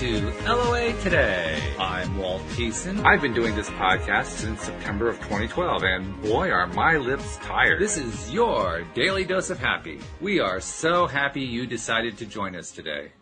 to LOA Today. I'm Walt Thiessen. I've been doing this podcast since September of 2012, and boy, are my lips tired. This is your daily dose of happy. We are so happy you decided to join us today.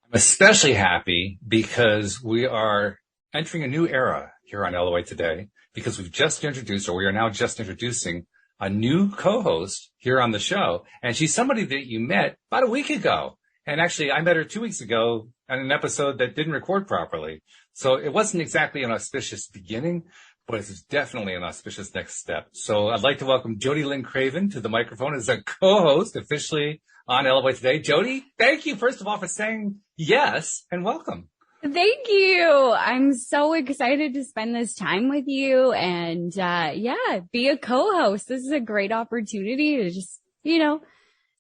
I'm especially happy because we are entering a new era here on LOA Today, because we've just introduced, or we are now just introducing, a new co-host here on the show. And she's somebody that you met about a week ago. And actually, I met her 2 weeks ago on an episode that didn't record properly. So it wasn't exactly an auspicious beginning, but it's definitely an auspicious next step. So I'd like to welcome Jodielynn Craven to the microphone as a co-host officially on LOA Today. Jody, thank you, first of all, for saying yes and welcome. Thank you. I'm so excited to spend this time with you and, be a co-host. This is a great opportunity to just,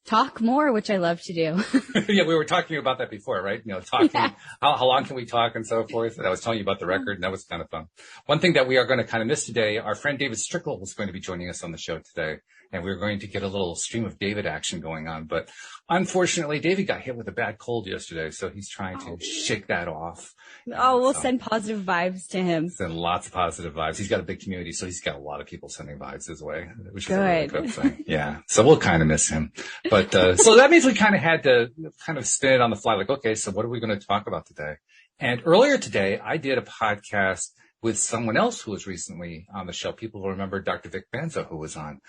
talk more, which I love to do. Yeah, we were talking about that before, right? Talking, yeah. How long can we talk and so forth. And I was telling you about the record, and that was kind of fun. One thing that we are going to kind of miss today, our friend David Strickle was going to be joining us on the show today, and we were going to get a little stream of David action going on. But unfortunately, David got hit with a bad cold yesterday, so he's trying to shake that off. We'll send positive vibes to him. Send lots of positive vibes. He's got a big community, so he's got a lot of people sending vibes his way, which is a really good thing. Yeah, so we'll kind of miss him. But so that means we kind of had to kind of spin it on the fly, like, okay, so what are we going to talk about today? And earlier today, I did a podcast with someone else who was recently on the show. People will remember Dr. Vic Benzo, who was on.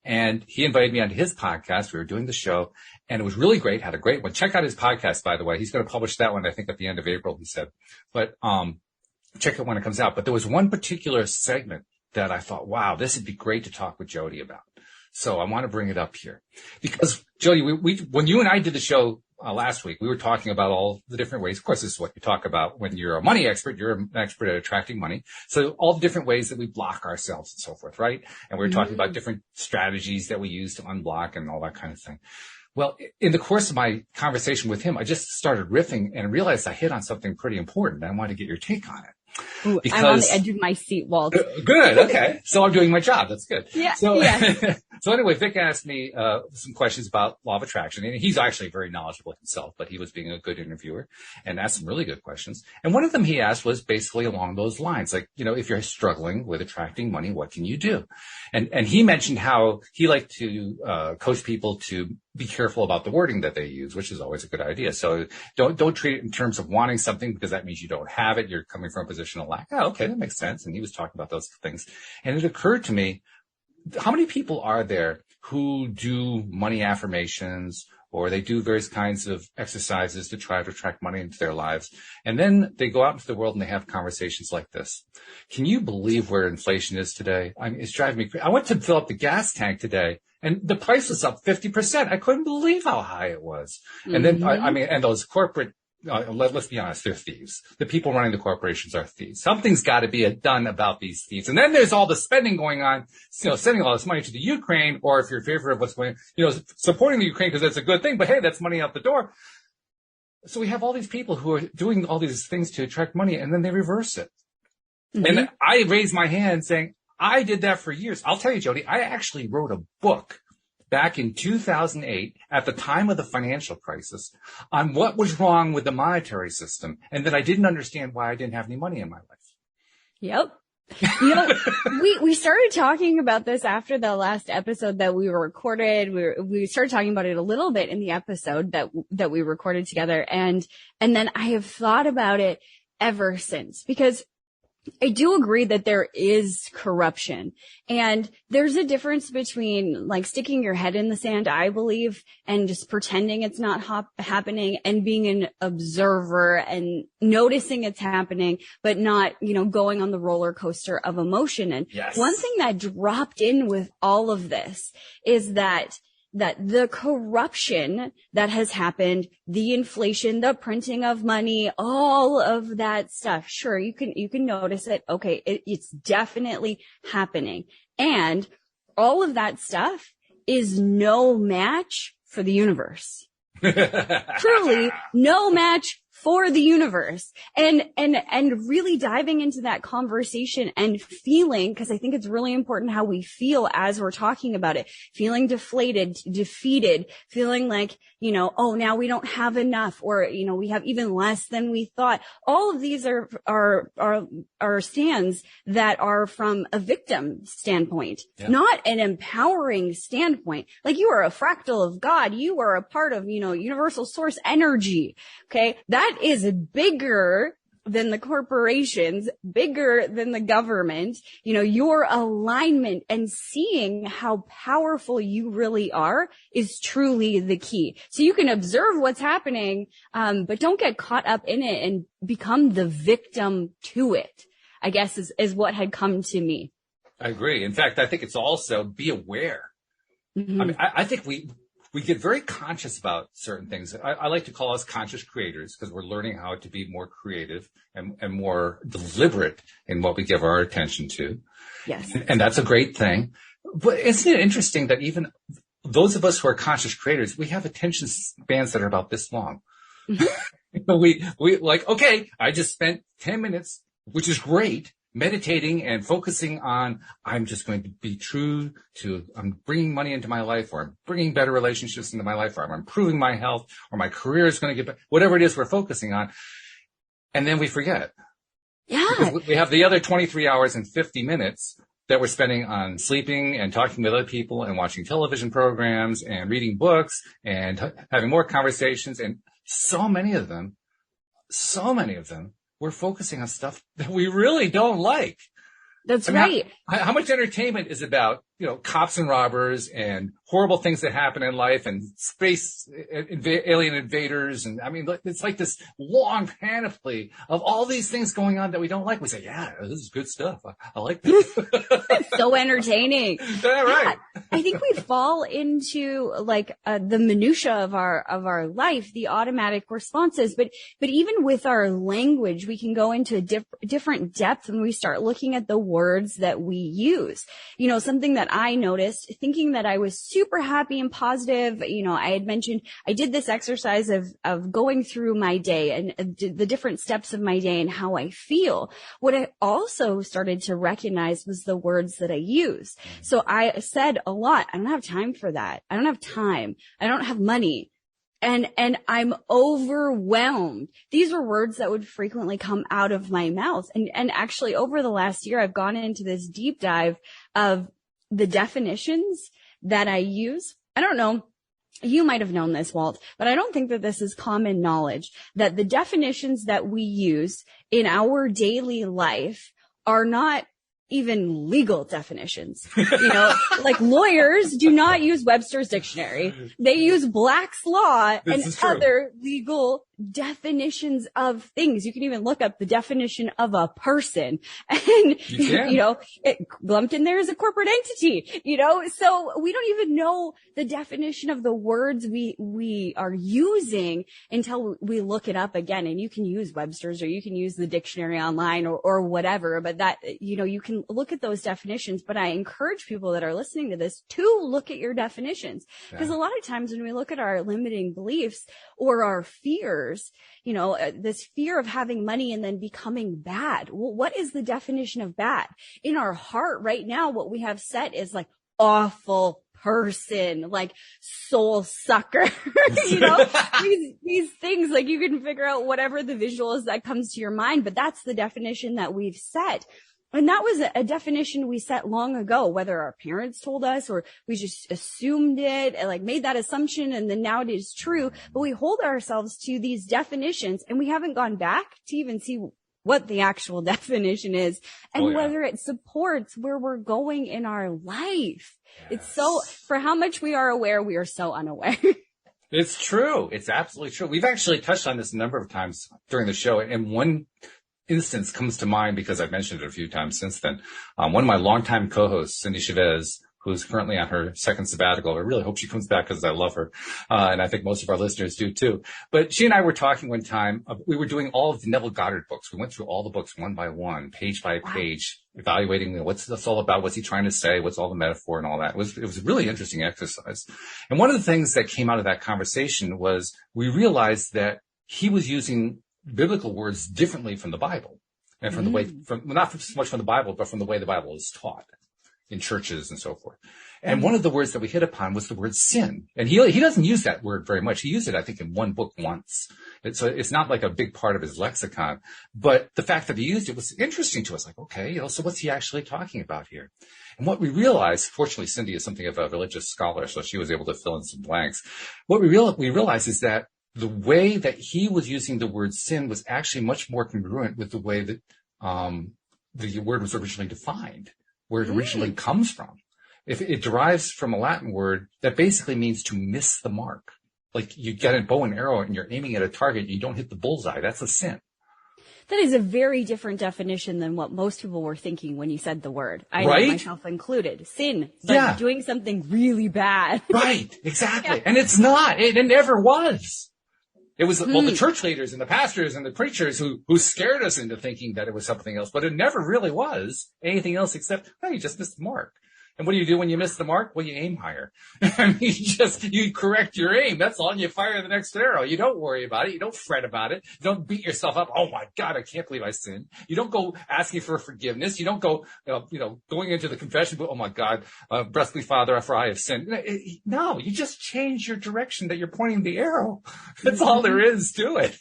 And he invited me onto his podcast. We were doing the show, and it was really great. Had a great one. Check out his podcast, by the way. He's going to publish that one, I think, at the end of April, he said. But check it when it comes out. But there was one particular segment that I thought, wow, this would be great to talk with Jody about. So I want to bring it up here. Because, Jody, when you and I did the show last week, we were talking about all the different ways. Of course, this is what you talk about when you're a money expert. You're an expert at attracting money. So all the different ways that we block ourselves and so forth, right? And we were talking about different strategies that we use to unblock and all that kind of thing. Well, in the course of my conversation with him, I just started riffing and realized I hit on something pretty important. I wanted to get your take on it. Ooh, I'm on the edge of my seat, Walt. Good. Okay. So I'm doing my job. That's good. Yeah. So, yeah. So anyway, Vic asked me some questions about law of attraction, and he's actually very knowledgeable himself, but he was being a good interviewer and asked some really good questions. And one of them he asked was basically along those lines, like, if you're struggling with attracting money, what can you do? And he mentioned how he liked to coach people to be careful about the wording that they use, which is always a good idea. So don't treat it in terms of wanting something, because that means you don't have it. You're coming from a position of lack. Oh, okay, that makes sense. And he was talking about those things. And it occurred to me, how many people are there who do money affirmations, or they do various kinds of exercises to try to attract money into their lives, and then they go out into the world and they have conversations like this? Can you believe where inflation is today? I mean, it's driving me crazy. I went to fill up the gas tank today, and the price was up 50%. I couldn't believe how high it was. Mm-hmm. And then, and those corporate, let's be honest, they're thieves. The people running the corporations are thieves. Something's got to be done about these thieves. And then there's all the spending going on, sending all this money to the Ukraine, or if you're in favor of what's going, supporting the Ukraine because that's a good thing, but hey, that's money out the door. So we have all these people who are doing all these things to attract money, and then they reverse it. Mm-hmm. And I raised my hand saying, I did that for years. I'll tell you, Jody, I actually wrote a book back in 2008, at the time of the financial crisis, on what was wrong with the monetary system, and that I didn't understand why I didn't have any money in my life. Yep. We started talking about this after the last episode that we recorded. We started talking about it a little bit in the episode that we recorded together, and then I have thought about it ever since, because I do agree that there is corruption, and there's a difference between like sticking your head in the sand, I believe, and just pretending it's not happening, and being an observer and noticing it's happening, but not, going on the roller coaster of emotion. And yes. One thing that dropped in with all of this is that the corruption that has happened, the inflation, the printing of money, all of that stuff. Sure, you can notice it. Okay, it's definitely happening. And all of that stuff is no match for the universe. Truly no match for the universe, and really diving into that conversation and feeling, because I think it's really important how we feel as we're talking about it, feeling deflated, defeated, feeling like, oh, now we don't have enough, or, we have even less than we thought. All of these are stands that are from a victim standpoint, not an empowering standpoint. Like, you are a fractal of God. You are a part of, universal source energy. Okay. That is bigger than the corporations, bigger than the government. Your alignment and seeing how powerful you really are is truly the key. So you can observe what's happening, but don't get caught up in it and become the victim to it, I guess is what had come to me. I agree. In fact, I think it's also be aware. Mm-hmm. I mean, I think we get very conscious about certain things. I like to call us conscious creators, because we're learning how to be more creative and more deliberate in what we give our attention to. Yes. And that's a great thing. But isn't it interesting that even those of us who are conscious creators, we have attention spans that are about this long. Mm-hmm. we like, okay, I just spent 10 minutes, which is great, meditating and focusing on, I'm just going to be true to, I'm bringing money into my life, or I'm bringing better relationships into my life, or I'm improving my health, or my career is going to get better, whatever it is we're focusing on. And then we forget. Yeah. Because we have the other 23 hours and 50 minutes that we're spending on sleeping and talking with other people and watching television programs and reading books and having more conversations. And so many of them, we're focusing on stuff that we really don't like. That's right. How much entertainment is about, cops and robbers and horrible things that happen in life and space alien invaders. And I mean, it's like this long panoply of all these things going on that we don't like. We say, yeah, this is good stuff. I like this. It's so entertaining. Yeah, right. Yeah, I think we fall into the minutia of our life, the automatic responses. But even with our language, we can go into a different depth when we start looking at the words that we use. Something that I noticed, thinking that I was super happy and positive. I had mentioned I did this exercise of going through my day and the different steps of my day and how I feel. What I also started to recognize was the words that I use. So I said a lot, I don't have time for that. I don't have time. I don't have money. And I'm overwhelmed. These were words that would frequently come out of my mouth. And actually over the last year, I've gone into this deep dive of the definitions that I use. I don't know. You might have known this, Walt, but I don't think that this is common knowledge, that the definitions that we use in our daily life are not even legal definitions. Like lawyers do not use Webster's dictionary. They use Black's Law and other legal definitions of things. You can even look up the definition of a person, and it lumped in there as a corporate entity, so we don't even know the definition of the words we are using until we look it up again. And you can use Webster's, or you can use the dictionary online, or whatever, but that, you can look at those definitions. But I encourage people that are listening to this to look at your definitions, because a lot of times when we look at our limiting beliefs or our fears, this fear of having money and then becoming bad. Well, what is the definition of bad? In our heart right now, what we have set is like awful person, like soul sucker, these things, like you can figure out whatever the visual is that comes to your mind, but that's the definition that we've set. And that was a definition we set long ago, whether our parents told us or we just assumed it and made that assumption. And then now it is true, but we hold ourselves to these definitions and we haven't gone back to even see what the actual definition is and whether it supports where we're going in our life. Yes. It's so, for how much we are aware, we are so unaware. It's true. It's absolutely true. We've actually touched on this a number of times during the show, and one instance comes to mind because I've mentioned it a few times since then. One of my longtime co-hosts, Cindy Chavez, who's currently on her second sabbatical. I really hope she comes back because I love her. And I think most of our listeners do too. But she and I were talking one time. We were doing all of the Neville Goddard books. We went through all the books one by one, page by page, evaluating what's this all about, what's he trying to say, what's all the metaphor and all that. It was a really interesting exercise. And one of the things that came out of that conversation was we realized that he was using biblical words differently from the Bible, and from the way, not so much from the Bible, but from the way the Bible is taught in churches and so forth. And one of the words that we hit upon was the word sin. And he doesn't use that word very much. He used it, I think, in one book once. It's not like a big part of his lexicon, but the fact that he used it was interesting to us. Like, okay, so what's he actually talking about here? And what we realized, fortunately, Cindy is something of a religious scholar, so she was able to fill in some blanks. What we realized is that the way that he was using the word sin was actually much more congruent with the way that the word was originally defined, where it originally comes from. If it derives from a Latin word that basically means to miss the mark. Like you get a bow and arrow and you're aiming at a target and you don't hit the bullseye. That's a sin. That is a very different definition than what most people were thinking when you said the word. I know myself included. Sin. Like doing something really bad. Right. Exactly. Yeah. And it's not. It never was. It was, well, the church leaders and the pastors and the preachers who scared us into thinking that it was something else, but it never really was anything else except, oh, you just missed the mark. And what do you do when you miss the mark? Well, you aim higher. I mean, you correct your aim. That's all. And you fire the next arrow. You don't worry about it. You don't fret about it. You don't beat yourself up. Oh my God, I can't believe I sinned. You don't go asking for forgiveness. You don't go, going into the confession book. Oh my God, blessed Father, for I have sinned. No, you just change your direction that you're pointing the arrow. That's all there is to it.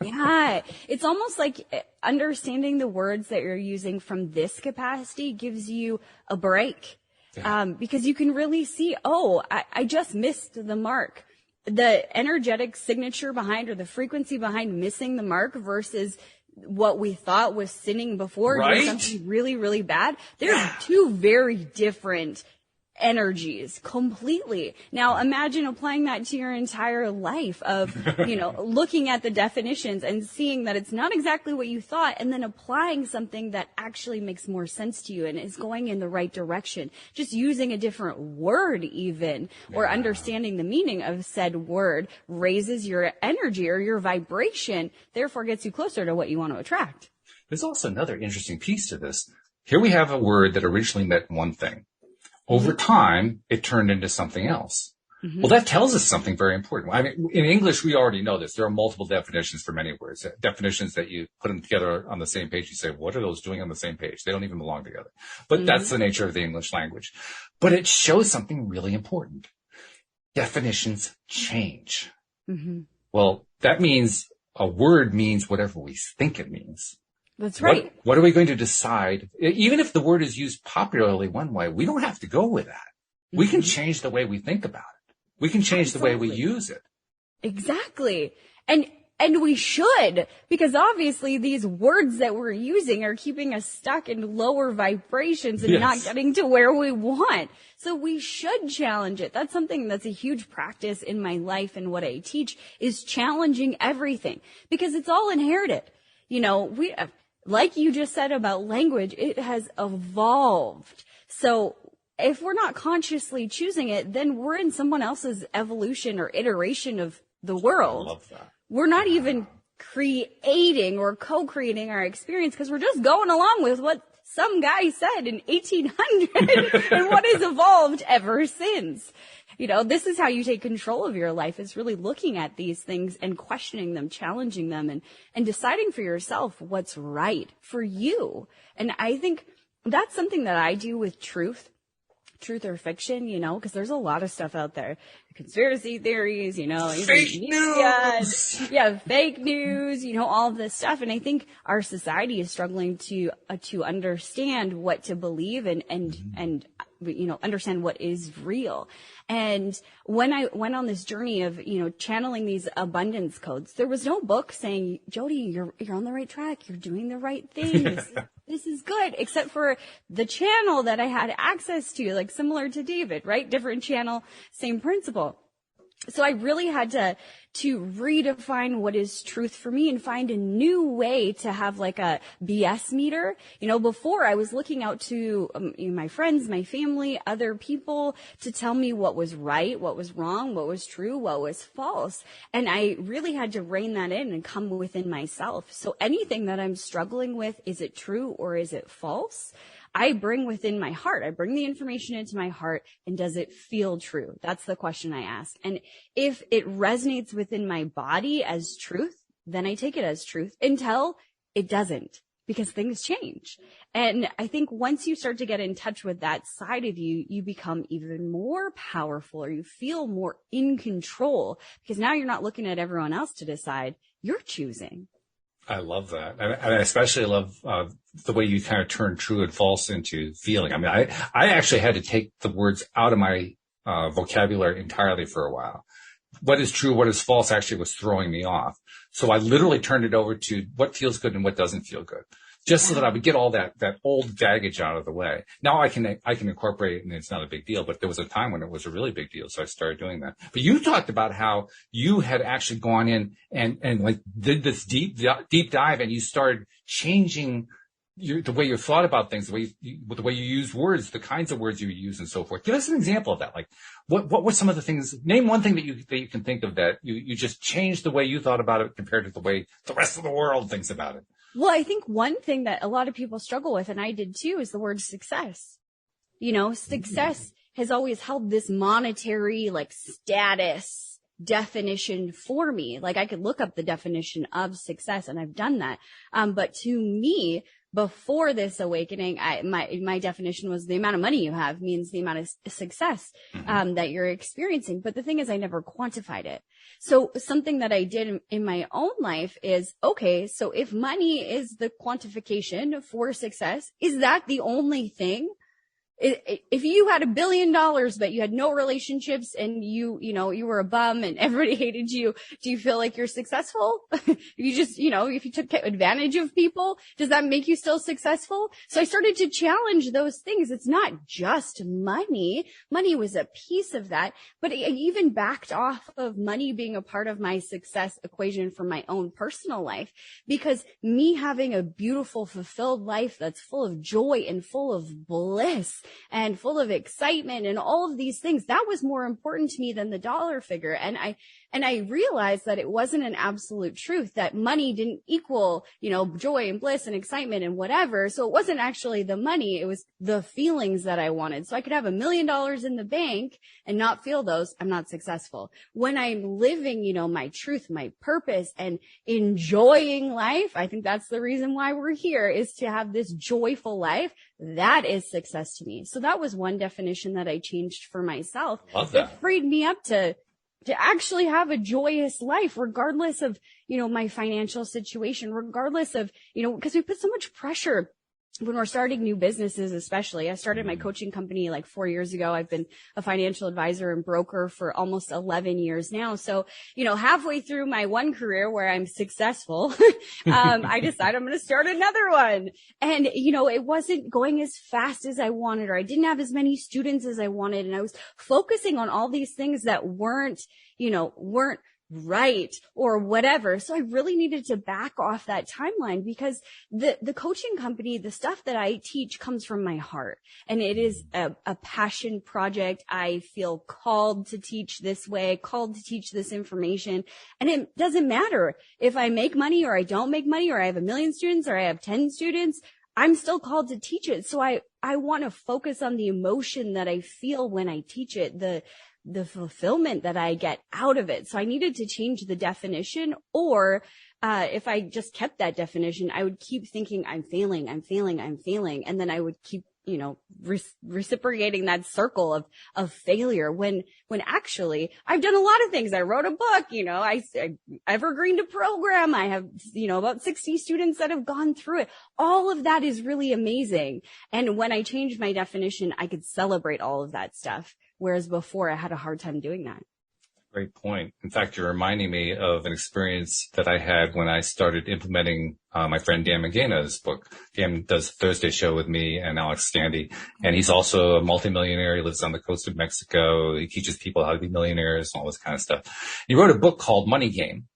Yeah. It's almost like understanding the words that you're using from this capacity gives you a break. Yeah. Because you can really see, I just missed the mark. The energetic signature behind or the frequency behind missing the mark versus what we thought was sinning before, doing something really, really bad. There's two very different energies completely. Now imagine applying that to your entire life of, looking at the definitions and seeing that it's not exactly what you thought and then applying something that actually makes more sense to you and is going in the right direction. Just using a different word even or understanding the meaning of said word raises your energy or your vibration, therefore gets you closer to what you want to attract. There's also another interesting piece to this. Here we have a word that originally meant one thing. Over time, it turned into something else. Mm-hmm. Well, that tells us something very important. I mean, in English, we already know this. There are multiple definitions for many words. Definitions that you put them together on the same page. You say, what are those doing on the same page? They don't even belong together. But that's the nature of the English language. But it shows something really important. Definitions change. Mm-hmm. Well, that means a word means whatever we think it means. That's right. What are we going to decide? Even if the word is used popularly one way, we don't have to go with that. Mm-hmm. We can change the way we think about it. We can change the way we use it. Exactly. And we should, because obviously these words that we're using are keeping us stuck in lower vibrations and not getting to where we want. So we should challenge it. That's something that's a huge practice in my life and what I teach is challenging everything because it's all inherited. Like you just said about language, it has evolved. So if we're not consciously choosing it, then we're in someone else's evolution or iteration of the world. I love that. We're not even creating or co-creating our experience because we're just going along with what some guy said in 1800 and what has evolved ever since. This is how you take control of your life is really looking at these things and questioning them, challenging them and deciding for yourself what's right for you. And I think that's something that I do with truth or fiction, because there's a lot of stuff out there. Conspiracy theories, fake news. Yeah, fake news, all of this stuff. And I think our society is struggling to understand what to believe and understand what is real. And when I went on this journey of, channeling these abundance codes, there was no book saying, Jody, you're on the right track. You're doing the right thing. This is good, except for the channel that I had access to, like similar to David, right? Different channel, same principle. So I really had to redefine what is truth for me and find a new way to have like a BS meter. Before I was looking out to my friends, my family, other people to tell me what was right, what was wrong, what was true, what was false. And I really had to rein that in and come within myself. So anything that I'm struggling with, is it true or is it false? I bring within my heart. I bring the information into my heart, and does it feel true? That's the question I ask. And if it resonates within my body as truth, then I take it as truth until it doesn't, because things change. And I think once you start to get in touch with that side of you, you become even more powerful, or you feel more in control, because now you're not looking at everyone else to decide, you're choosing. I love that. And I especially love the way you kind of turn true and false into feeling. I mean, I actually had to take the words out of my vocabulary entirely for a while. What is true, what is false actually was throwing me off. So I literally turned it over to what feels good and what doesn't feel good, just so that I would get all that old baggage out of the way. Now I can incorporate it, and it's not a big deal, but there was a time when it was a really big deal. So I started doing that. But you talked about how you had actually gone in and like did this deep dive, and you started changing the way you thought about things, the way you use words, the kinds of words you use, and so forth. Give us an example of that. Like, what were some of the things? Name one thing that you can think of that you just changed the way you thought about it compared to the way the rest of the world thinks about it. Well, I think one thing that a lot of people struggle with, and I did too, is the word success. You know, success has always held this monetary, like, status definition for me. Like, I could look up the definition of success, and I've done that. But to me, before this awakening, my definition was the amount of money you have means the amount of success that you're experiencing. But the thing is, I never quantified it. So something that I did in my own life is, okay, so if money is the quantification for success, is that the only thing? If you had $1 billion, but you had no relationships, and you were a bum and everybody hated you, do you feel like you're successful? You just, if you took advantage of people, does that make you still successful? So I started to challenge those things. It's not just money. Money was a piece of that, but I even backed off of money being a part of my success equation for my own personal life, because me having a beautiful, fulfilled life that's full of joy and full of bliss and full of excitement and all of these things, that was more important to me than the dollar figure. And I realized that it wasn't an absolute truth, that money didn't equal, joy and bliss and excitement and whatever. So it wasn't actually the money. It was the feelings that I wanted. So I could have $1 million in the bank and not feel those. I'm not successful. When I'm living, my truth, my purpose, and enjoying life, I think that's the reason why we're here, is to have this joyful life. That is success to me. So that was one definition that I changed for myself. Love that. It freed me up to actually have a joyous life, regardless of, my financial situation, regardless of, because we put so much pressure when we're starting new businesses, especially. I started my coaching company like 4 years ago. I've been a financial advisor and broker for almost 11 years now. So, halfway through my one career where I'm successful, I decided I'm going to start another one. And, it wasn't going as fast as I wanted, or I didn't have as many students as I wanted. And I was focusing on all these things that weren't right or whatever. So I really needed to back off that timeline, because the coaching company, the stuff that I teach comes from my heart, and it is a passion project. I feel called to teach this way, called to teach this information. And it doesn't matter if I make money or I don't make money, or I have 1 million students or I have 10 students. I'm still called to teach it. So I want to focus on the emotion that I feel when I teach it, the fulfillment that I get out of it. So I needed to change the definition, or if I just kept that definition, I would keep thinking I'm failing. And then I would keep, reciprocating that circle of failure when actually I've done a lot of things. I wrote a book, I evergreened a program. I have, about 60 students that have gone through it. All of that is really amazing. And when I changed my definition, I could celebrate all of that stuff. Whereas before I had a hard time doing that. Great point. In fact, you're reminding me of an experience that I had when I started implementing my friend Dan Magana's book. Dan does Thursday show with me and Alex Standy, and he's also a multimillionaire. He lives on the coast of Mexico. He teaches people how to be millionaires and all this kind of stuff. He wrote a book called Money Game.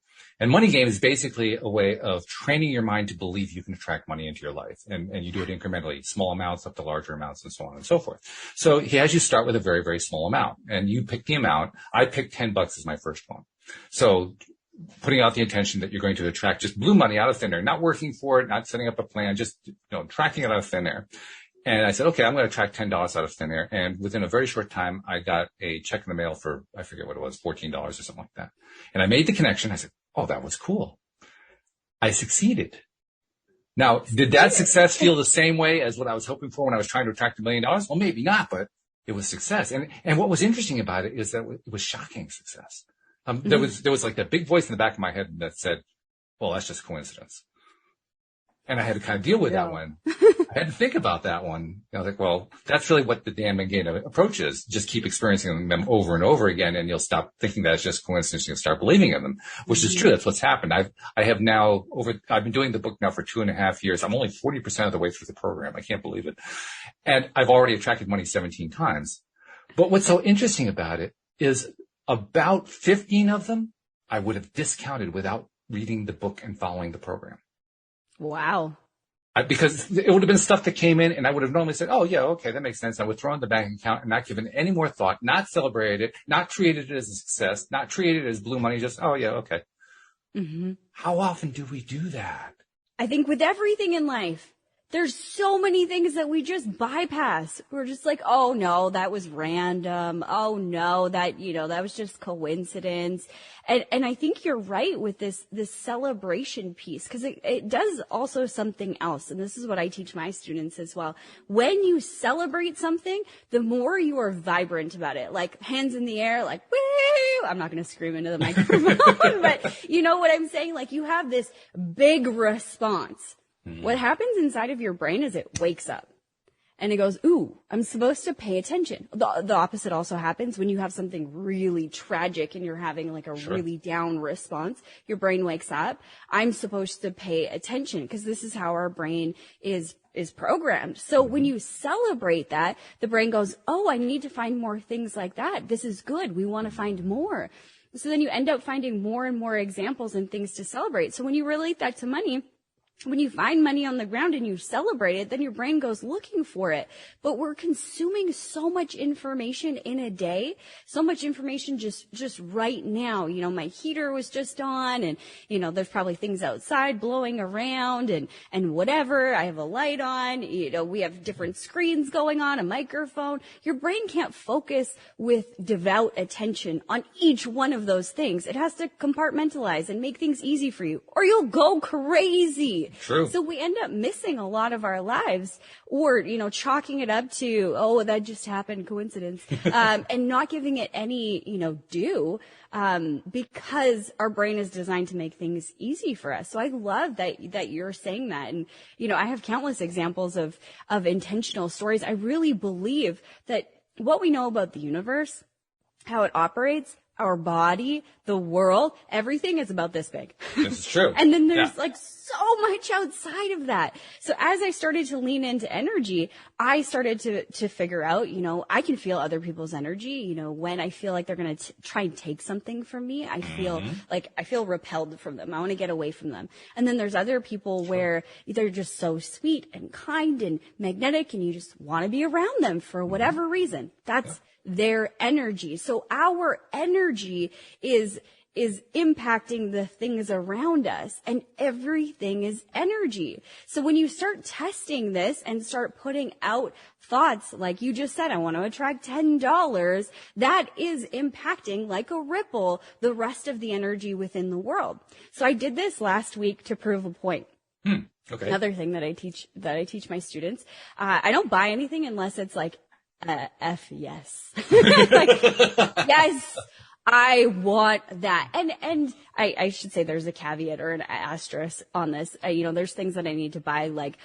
And Money Game is basically a way of training your mind to believe you can attract money into your life. And you do it incrementally, small amounts up to larger amounts, and so on and so forth. So he has you start with a very, very small amount, and you pick the amount. I picked $10 as my first one. So putting out the intention that you're going to attract just blue money out of thin air, not working for it, not setting up a plan, just, tracking it out of thin air. And I said, okay, I'm going to attract $10 out of thin air. And within a very short time, I got a check in the mail for, I forget what it was, $14 or something like that. And I made the connection. I said, oh, that was cool. I succeeded. Now, did that success feel the same way as what I was hoping for when I was trying to attract $1 million? Well, maybe not, but it was success. And what was interesting about it is that it was shocking success. There was like that big voice in the back of my head that said, well, that's just coincidence. And I had to kind of deal with that one. I had to think about that one. I was like, well, that's really what the Dan Mangano approach is. Just keep experiencing them over and over again, and you'll stop thinking that it's just coincidence. You'll start believing in them, which is true. That's what's happened. I've been doing the book now for 2.5 years. I'm only 40% of the way through the program. I can't believe it. And I've already attracted money 17 times. But what's so interesting about it is about 15 of them I would have discounted without reading the book and following the program. Wow. Because it would have been stuff that came in and I would have normally said, oh, yeah, okay, that makes sense. I would throw in the bank account and not given any more thought, not celebrated it, not treated it as a success, not treated it as blue money, just, oh, yeah, okay. How often do we do that? I think with everything in life, there's so many things that we just bypass. We're just like, oh no, that was random. Oh no, that was just coincidence. And I think you're right with this celebration piece, because it does also something else. And this is what I teach my students as well. When you celebrate something, the more you are vibrant about it, like hands in the air, like, woo! I'm not going to scream into the microphone, but you know what I'm saying? Like, you have this big response. What happens inside of your brain is it wakes up and it goes, ooh, I'm supposed to pay attention. The opposite also happens when you have something really tragic and you're having like a really down response. Your brain wakes up. I'm supposed to pay attention, because this is how our brain is programmed. So when you celebrate that, the brain goes, oh, I need to find more things like that. This is good. We want to find more. So then you end up finding more and more examples and things to celebrate. So when you relate that to money, when you find money on the ground and you celebrate it, then your brain goes looking for it. But we're consuming so much information in a day, so much information just right now. You know, my heater was just on, and, you know, there's probably things outside blowing around and whatever. I have a light on, you know, we have different screens going on, a microphone. Your brain can't focus with devout attention on each one of those things. It has to compartmentalize and make things easy for you, or you'll go crazy. True. So we end up missing a lot of our lives, or, you know, chalking it up to, oh, that just happened, coincidence, and not giving it any, you know, due, because our brain is designed to make things easy for us. So I love that you're saying that. And, you know, I have countless examples of intentional stories. I really believe that what we know about the universe, how it operates, our body, the world, everything is about this big. This is true. And then there's like so much outside of that. So as I started to lean into energy, I started to figure out, you know, I can feel other people's energy. You know, when I feel like they're going to try and take something from me, I feel repelled from them. I want to get away from them. And then there's other people where they're just so sweet and kind and magnetic, and you just want to be around them for whatever reason. That's their energy. So our energy is impacting the things around us, and everything is energy. So when you start testing this and start putting out thoughts, like you just said, I want to attract $10, that is impacting like a ripple the rest of the energy within the world. So I did this last week to prove a point. Okay. Another thing that I teach my students, I don't buy anything unless it's like, F yes. Like, yes, I want that. And I should say there's a caveat or an asterisk on this. You know, there's things that I need to buy, like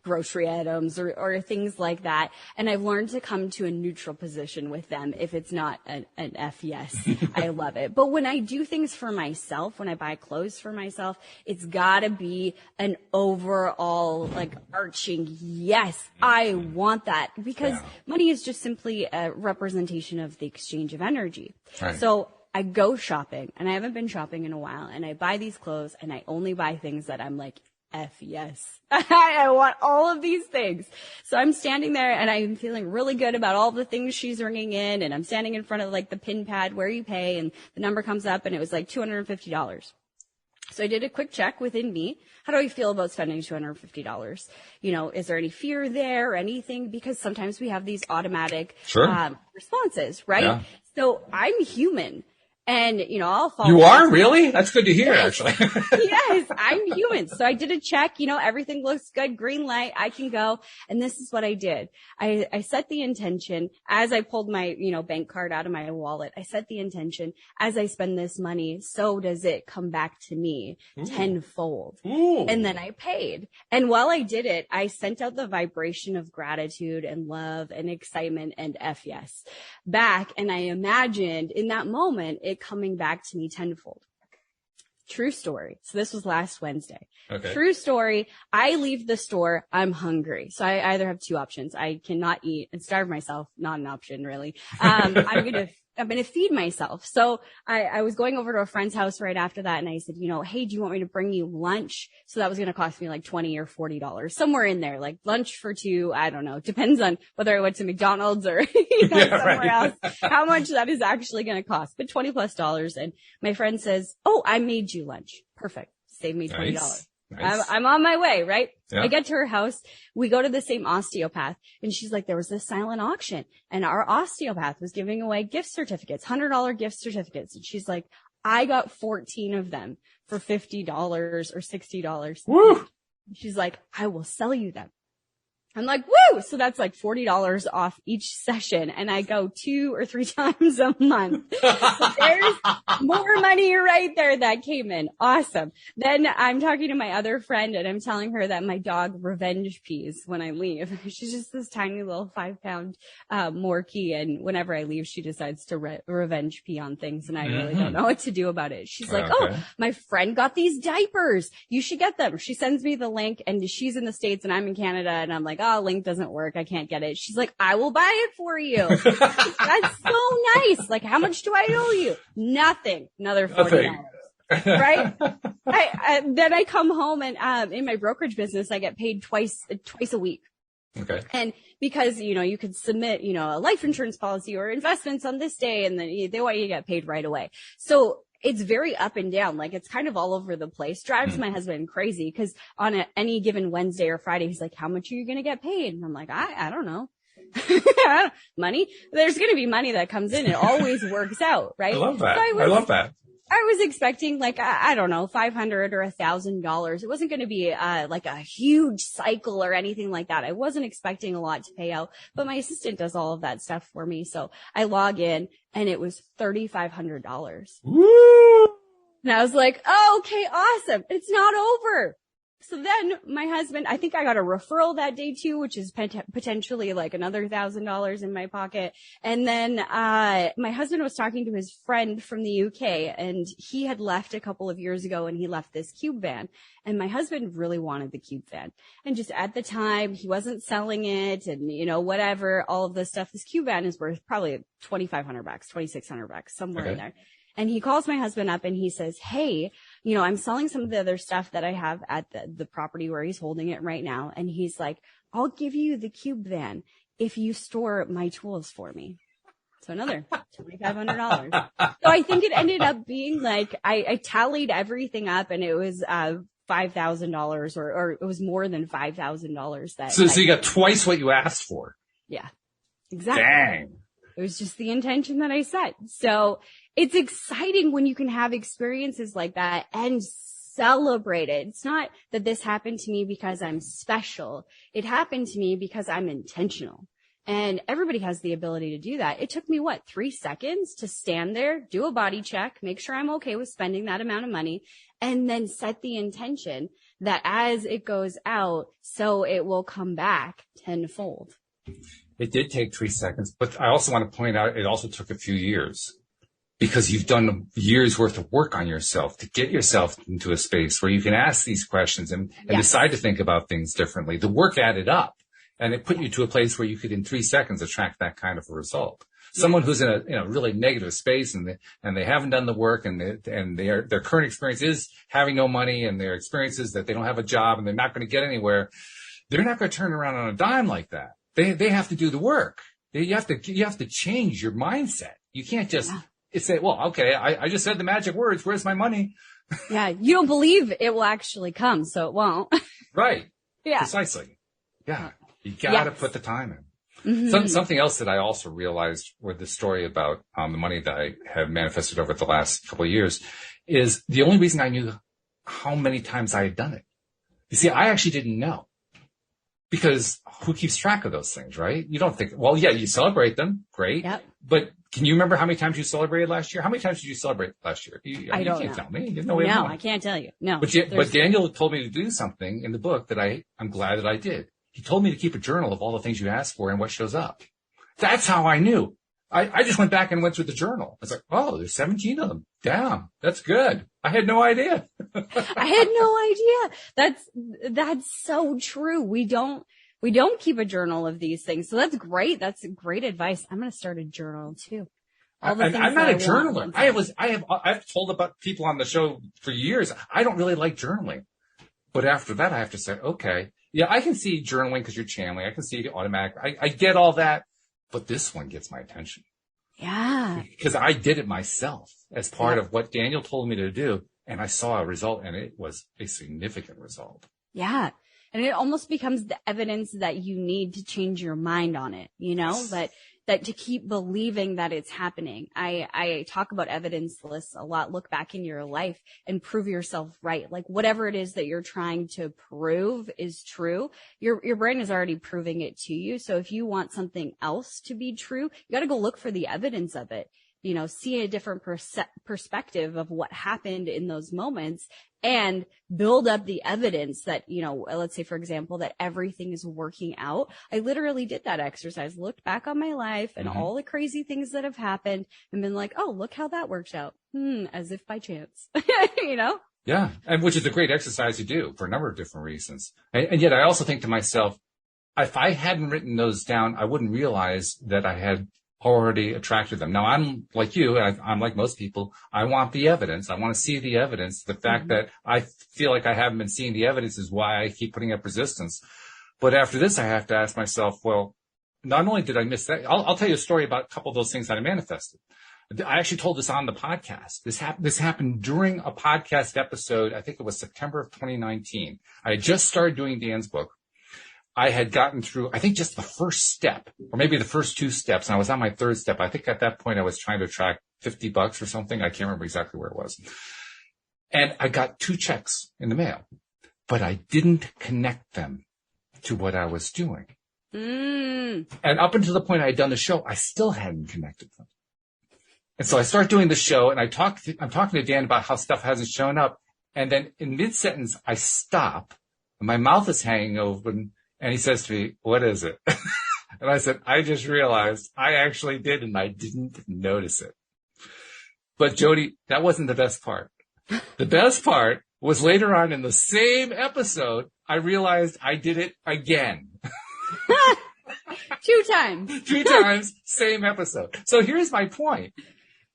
grocery items or things like that. And I've learned to come to a neutral position with them if it's not an F yes. I love it. But when I do things for myself, when I buy clothes for myself, it's gotta be an overall, like, arching yes, I want that. Because money is just simply a representation of the exchange of energy. Right. So I go shopping, and I haven't been shopping in a while, and I buy these clothes, and I only buy things that I'm like, F yes. I want all of these things. So I'm standing there and I'm feeling really good about all the things she's ringing in, and I'm standing in front of like the pin pad where you pay, and the number comes up and it was like $250. So I did a quick check within me. How do I feel about spending $250? You know, is there any fear there or anything? Because sometimes we have these automatic responses, right? Yeah. So I'm human. And, I'll follow. You are? Really? That's good to hear, actually. Yes, I'm human. So I did a check, everything looks good, green light, I can go. And this is what I did. I set the intention as I pulled my, bank card out of my wallet. I set the intention as I spend this money, so does it come back to me tenfold. Ooh. And then I paid. And while I did it, I sent out the vibration of gratitude and love and excitement and F yes back. And I imagined in that moment, it coming back to me tenfold. True story. So this was last Wednesday. Okay. True story. I leave the store. I'm hungry. So I either have two options. I cannot eat and starve myself. Not an option, really. I'm going to feed myself. So I was going over to a friend's house right after that. And I said, hey, do you want me to bring you lunch? So that was going to cost me like $20 or $40, somewhere in there, like lunch for two. I don't know. Depends on whether I went to McDonald's or somewhere else, how much that is actually going to cost, but $20+. And my friend says, oh, I made you lunch. Perfect. Save me $20. Nice. I'm on my way, right? Yeah. I get to her house. We go to the same osteopath and she's like, there was this silent auction and our osteopath was giving away gift certificates, $100 gift certificates. And she's like, I got 14 of them for $50 or $60. Woo! She's like, I will sell you them. I'm like, woo! So that's like $40 off each session. And I go 2 or 3 times a month. So there's more money right there that came in. Awesome. Then I'm talking to my other friend and I'm telling her that my dog revenge pees when I leave. She's just this tiny little 5-pound, Morkie. And whenever I leave, she decides to revenge pee on things. And I really don't know what to do about it. She's like, oh, my friend got these diapers. You should get them. She sends me the link and she's in the States and I'm in Canada. And I'm like, oh, link doesn't work. I can't get it. She's like, I will buy it for you. That's so nice. Like, how much do I owe you? Nothing. Another $40. Right? Then I come home and, in my brokerage business, I get paid twice a week. Okay. And because, you could submit, a life insurance policy or investments on this day and then they want you to get paid right away. So it's very up and down. Like it's kind of all over the place. Drives my husband crazy because on any given Wednesday or Friday, he's like, how much are you going to get paid? And I'm like, I don't know. Money. There's going to be money that comes in. It always works out. Right. I love that. I love that. I was expecting like, I don't know, $500 or $1,000. It wasn't going to be, like a huge cycle or anything like that. I wasn't expecting a lot to pay out, but my assistant does all of that stuff for me. So I log in and it was $3,500. Woo! And I was like, oh, okay, awesome. It's not over. So then my husband, I think I got a referral that day too, which is potentially like another $1,000 in my pocket. And then, my husband was talking to his friend from the UK and he had left a couple of years ago and he left this cube van and my husband really wanted the cube van. And just at the time he wasn't selling it and, whatever, all of this stuff, this cube van is worth probably $2,500, $2,600, somewhere in there. And he calls my husband up and he says, hey, I'm selling some of the other stuff that I have at the property where he's holding it right now. And he's like, I'll give you the cube van if you store my tools for me. So another $2,500. So I think it ended up being like, I tallied everything up and it was, $5,000 or it was more than $5,000 that. So you got twice what you asked for. Yeah, exactly. Dang. It was just the intention that I set. So it's exciting when you can have experiences like that and celebrate it. It's not that this happened to me because I'm special. It happened to me because I'm intentional. And everybody has the ability to do that. It took me 3 seconds to stand there, do a body check, make sure I'm okay with spending that amount of money, and then set the intention that as it goes out, so it will come back tenfold. It did take 3 seconds, but I also want to point out it also took a few years because you've done years worth of work on yourself to get yourself into a space where you can ask these questions and decide to think about things differently. The work added up and it put you to a place where you could in 3 seconds attract that kind of a result. Someone who's in a really negative space and they haven't done the work and their current experience is having no money and their experience is that they don't have a job and they're not going to get anywhere. They're not going to turn around on a dime like that. They have to do the work. You have to change your mindset. You can't just say, well, okay, I just said the magic words. Where's my money? Yeah. You don't believe it will actually come, so it won't. Right. Yeah. Precisely. Yeah. You got to put the time in. Something else that I also realized with the story about the money that I have manifested over the last couple of years is the only reason I knew how many times I had done it. You see, I actually didn't know. Because who keeps track of those things, right? You don't think, well, yeah, you celebrate them. Great. Yep. But can you remember how many times you celebrated last year? How many times did you celebrate last year? I don't can't know. tell me. You have no way of knowing. I can't tell you. No. But Daniel told me to do something in the book that I'm glad that I did. He told me to keep a journal of all the things you ask for and what shows up. That's how I knew. I just went back and went through the journal. I was like, oh, there's 17 of them. Damn, that's good. I had no idea. I had no idea. That's so true. We don't keep a journal of these things. So that's great. That's great advice. I'm going to start a journal too. I'm not a journaler. I've told about people on the show for years. I don't really like journaling. But after that, I have to say, okay, yeah, I can see journaling because you're channeling. I can see the automatic. I get all that. But this one gets my attention. Yeah. Because I did it myself as part of what Daniel told me to do. And I saw a result, and it was a significant result. Yeah. And it almost becomes the evidence that you need to change your mind on it, that to keep believing that it's happening. I talk about evidence lists a lot. Look back in your life and prove yourself right. Like whatever it is that you're trying to prove is true, your brain is already proving it to you. So if you want something else to be true, you got to go look for the evidence of it. See a different perspective of what happened in those moments and build up the evidence that, let's say, for example, that everything is working out. I literally did that exercise, looked back on my life and all the crazy things that have happened and been like, oh, look how that works out. As if by chance, Yeah. And which is a great exercise to do for a number of different reasons. And yet I also think to myself, if I hadn't written those down, I wouldn't realize that I had already attracted them. Now, I'm like you, I'm like most people. I want the evidence. I want to see the evidence. The fact that I feel like I haven't been seeing the evidence is why I keep putting up resistance. But after this, I have to ask myself, well, not only did I miss that, I'll tell you a story about a couple of those things that I manifested. I actually told this on the podcast. This happened during a podcast episode. I think it was September of 2019. I had just started doing Dan's book. I had gotten through, I think, just the first step, or maybe the first two steps, and I was on my third step. I think at that point I was trying to attract $50 or something. I can't remember exactly where it was. And I got 2 checks in the mail, but I didn't connect them to what I was doing. And up until the point I had done the show, I still hadn't connected them. And so I start doing the show, and I'm talking to Dan about how stuff hasn't shown up. And then in mid-sentence, I stop, and my mouth is hanging open. And he says to me, what is it? And I said, I just realized I actually did, and I didn't notice it. But Jody, that wasn't the best part. The best part was later on in the same episode, I realized I did it again. 2 times. 2 times, same episode. So here's my point.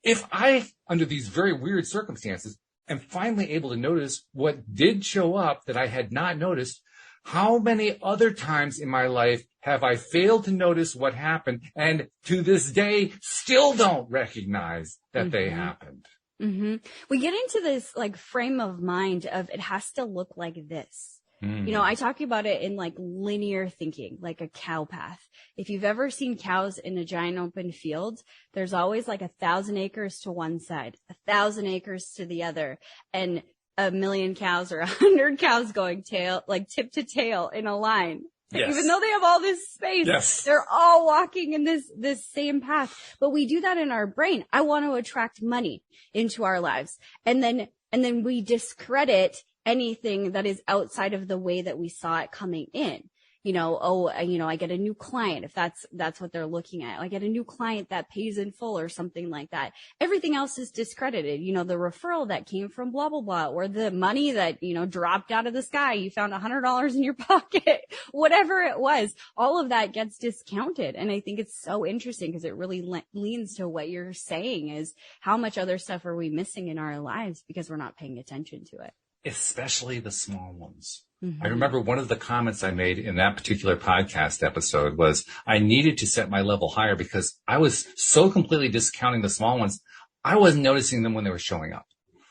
If I, under these very weird circumstances, am finally able to notice what did show up that I had not noticed, how many other times in my life have I failed to notice what happened and to this day still don't recognize that they happened? We get into this like frame of mind of it has to look like this. I talk about it in like linear thinking, like a cow path. If you've ever seen cows in a giant open field, there's always like 1,000 acres to one side, 1,000 acres to the other, and 1,000,000 cows or 100 cows going tip to tail in a line. Yes. Even though they have all this space, they're all walking in this same path. But we do that in our brain. I want to attract money into our lives. And then we discredit anything that is outside of the way that we saw it coming in. I get a new client if that's what they're looking at. I get a new client that pays in full or something like that. Everything else is discredited. The referral that came from blah, blah, blah, or the money that, dropped out of the sky. You found $100 in your pocket, whatever it was, all of that gets discounted. And I think it's so interesting because it really leans to what you're saying is how much other stuff are we missing in our lives because we're not paying attention to it. Especially the small ones. I remember one of the comments I made in that particular podcast episode was I needed to set my level higher because I was so completely discounting the small ones. I wasn't noticing them when they were showing up.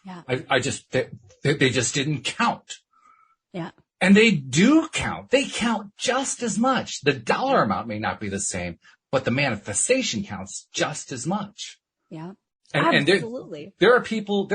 Yeah. They just didn't count. Yeah. And they do count. They count just as much. The dollar amount may not be the same, but the manifestation counts just as much. Yeah. And absolutely. there are people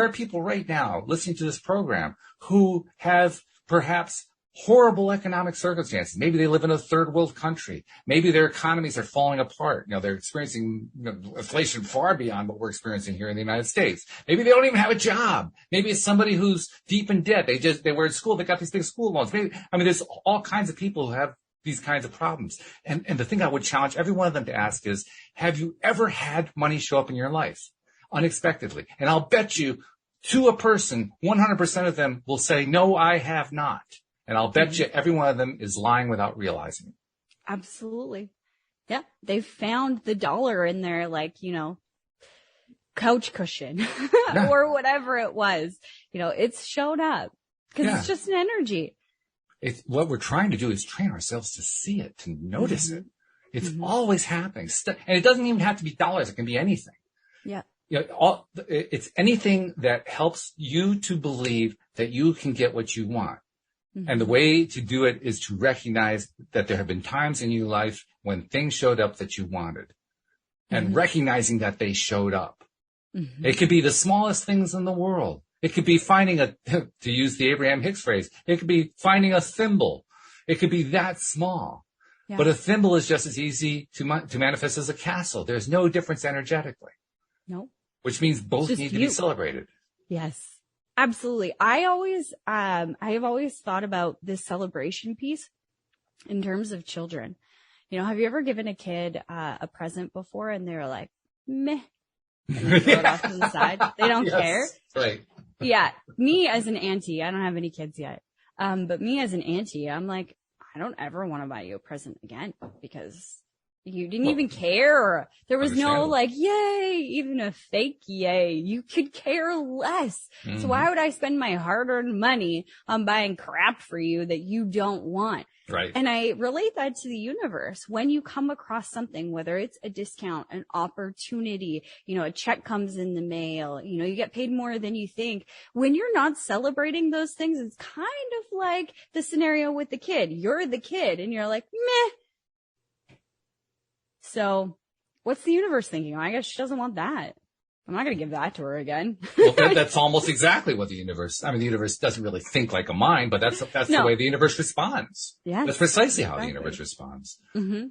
right now listening to this program who have perhaps horrible economic circumstances. Maybe they live in a third world country. Maybe their economies are falling apart. They're experiencing inflation far beyond what we're experiencing here in the United States. Maybe they don't even have a job. Maybe it's somebody who's deep in debt. They were in school. They got these big school loans. There's all kinds of people who have these kinds of problems. And the thing I would challenge every one of them to ask is, have you ever had money show up in your life unexpectedly? And I'll bet you to a person, 100% of them will say, no, I have not. And I'll bet you every one of them is lying without realizing it. Absolutely. Yeah. They found the dollar in their, couch cushion or whatever it was. It's showed up because it's just an energy. What we're trying to do is train ourselves to see it, to notice it. It's always happening. And it doesn't even have to be dollars. It can be anything. Yeah. It's anything that helps you to believe that you can get what you want. And the way to do it is to recognize that there have been times in your life when things showed up that you wanted and recognizing that they showed up. It could be the smallest things in the world. It could be finding to use the Abraham Hicks phrase, it could be finding a thimble. It could be that small. Yeah. But a thimble is just as easy to manifest as a castle. There's no difference energetically. No. Which means both need to be celebrated. Yes. Absolutely. I have always thought about this celebration piece in terms of children. Have you ever given a kid a present before and they're like, meh, and they throw it off to the side? They don't care. Right. Yeah. Me as an auntie, I don't have any kids yet. But me as an auntie, I'm like, I don't ever want to buy you a present again because you didn't even care. There was no yay, even a fake yay. You could care less. So why would I spend my hard-earned money on buying crap for you that you don't want? Right. And I relate that to the universe. When you come across something, whether it's a discount, an opportunity, a check comes in the mail, you get paid more than you think. When you're not celebrating those things, it's kind of like the scenario with the kid. You're the kid and you're like, meh. So what's the universe thinking? I guess she doesn't want that. I'm not going to give that to her again. Well, that's almost exactly what the universe doesn't really think like a mind, but that's the way the universe responds. Yeah. That's precisely how the universe responds. And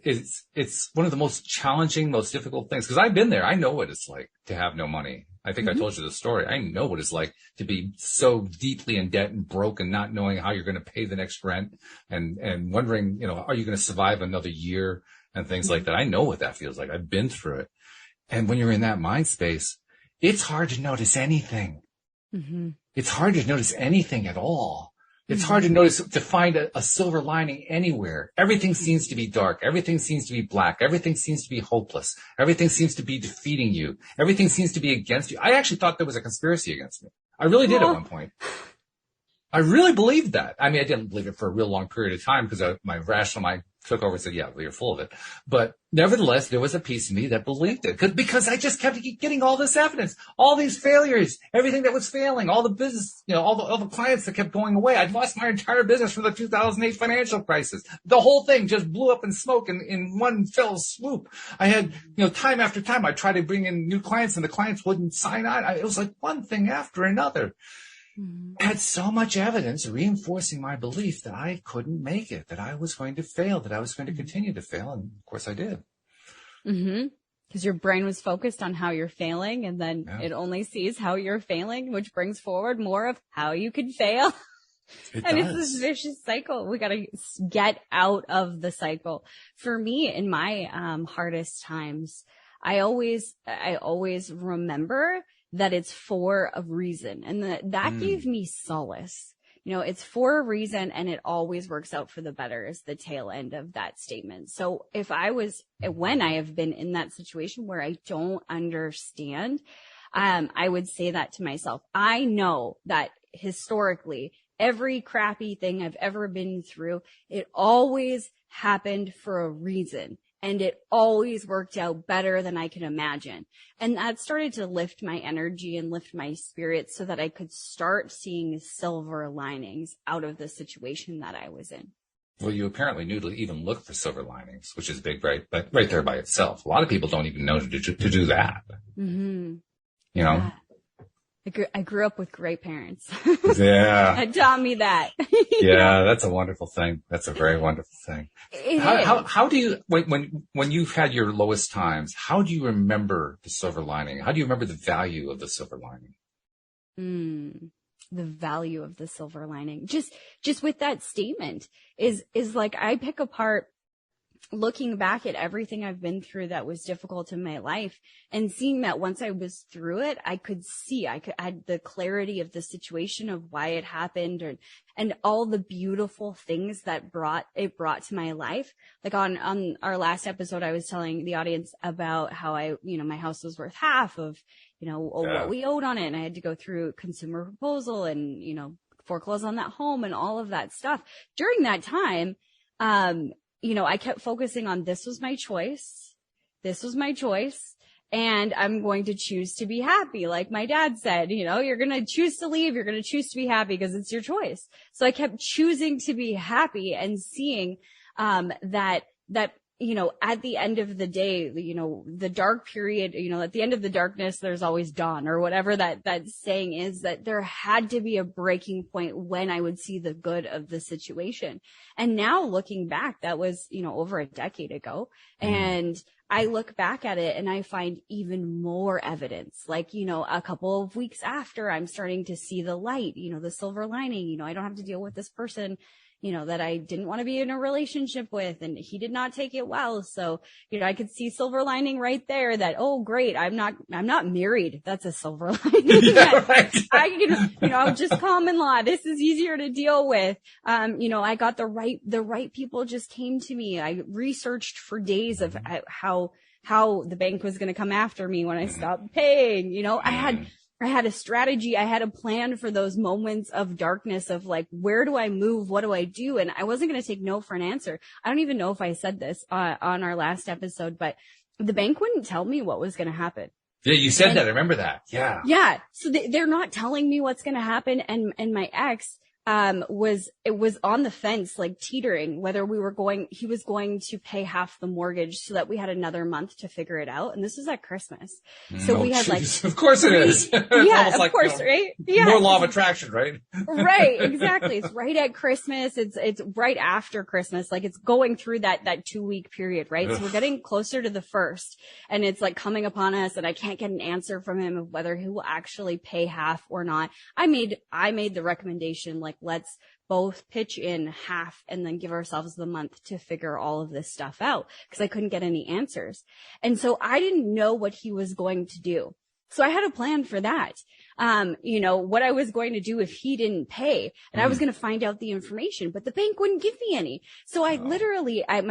it's one of the most challenging, most difficult things because I've been there. I know what it's like to have no money. I think I told you the story. I know what it's like to be so deeply in debt and broke and not knowing how you're going to pay the next rent and wondering, are you going to survive another year and things like that. I know what that feels like. I've been through it. And when you're in that mind space, it's hard to notice anything. It's hard to notice anything at all. It's hard to find a silver lining anywhere. Everything seems to be dark. Everything seems to be black. Everything seems to be hopeless. Everything seems to be defeating you. Everything seems to be against you. I actually thought there was a conspiracy against me. I really did at one point. I really believed that. I mean, I didn't believe it for a real long period of time because my rational mind took over and said, yeah, well, you're full of it. But nevertheless, there was a piece of me that believed it because I just kept getting all this evidence, all these failures, everything that was failing, all the business, all the clients that kept going away. I'd lost my entire business from the 2008 financial crisis. The whole thing just blew up in smoke in one fell swoop. I had, time after time, I tried to bring in new clients and the clients wouldn't sign on. It was like one thing after another. I had so much evidence reinforcing my belief that I couldn't make it, that I was going to fail, that I was going to continue to fail. And of course I did. Because your brain was focused on how you're failing and then it only sees how you're failing, which brings forward more of how you could fail. It's this vicious cycle. We got to get out of the cycle. For me, in my hardest times, I always remember that it's for a reason. And that gave me solace. It's for a reason and it always works out for the better is the tail end of that statement. So when I have been in that situation where I don't understand, I would say that to myself. I know that historically, every crappy thing I've ever been through, it always happened for a reason. and it always worked out better than I could imagine. And that started to lift my energy and lift my spirits so that I could start seeing silver linings out of the situation that I was in. Well, you apparently knew to even look for silver linings, which is big, right? But right there by itself. A lot of people don't even know to do that. Mm-hmm. You know? I grew up with great parents. Yeah. It taught me that. Yeah, that's a wonderful thing. That's a very wonderful thing. How do you, when you've had your lowest times, how do you remember the silver lining? How do you remember the value of the silver lining? The value of the silver lining. Just with that statement is like, I pick apart looking back at everything I've been through that was difficult in my life and seeing that once I was through it, I had the clarity of the situation of why it happened and all the beautiful things that brought to my life. Like on our last episode, I was telling the audience about how my house was worth half of, what we owed on it. And I had to go through consumer proposal and, foreclose on that home and all of that stuff. During that time, I kept focusing on this was my choice. This was my choice. And I'm going to choose to be happy. Like my dad said, you're going to choose to leave. You're going to choose to be happy because it's your choice. So I kept choosing to be happy and seeing, that, at the end of the day, the dark period, at the end of the darkness, there's always dawn or whatever that saying is, that there had to be a breaking point when I would see the good of the situation. And now looking back, that was, over a decade ago. And I look back at it and I find even more evidence, like, a couple of weeks after I'm starting to see the light, the silver lining, I don't have to deal with this person, that I didn't want to be in a relationship with, and he did not take it well. So, I could see silver lining right there that, oh, great. I'm not married. That's a silver lining. Yeah, right. I can, just common law. This is easier to deal with. I got the right people just came to me. I researched for days of how the bank was going to come after me when I stopped paying. I had a strategy. I had a plan for those moments of darkness of like, where do I move? What do I do? And I wasn't going to take no for an answer. I don't even know if I said this on our last episode, but the bank wouldn't tell me what was going to happen. Yeah, you said that. I remember that. Yeah. Yeah. So they're not telling me what's going to happen. And my ex, was on the fence, like teetering, whether he was going to pay half the mortgage so that we had another month to figure it out. And this was at Christmas. So we had of course it is. Yeah, of course, right? Yeah. More law of attraction, right? Right. Exactly. It's right at Christmas. It's right after Christmas. Like it's going through that 2-week period, right? So we're getting closer to the first and it's like coming upon us and I can't get an answer from him of whether he will actually pay half or not. I made the recommendation, like, let's both pitch in half and then give ourselves the month to figure all of this stuff out because I couldn't get any answers. And so I didn't know what he was going to do. So I had a plan for that. What I was going to do if he didn't pay, and I was going to find out the information, but the bank wouldn't give me any. So my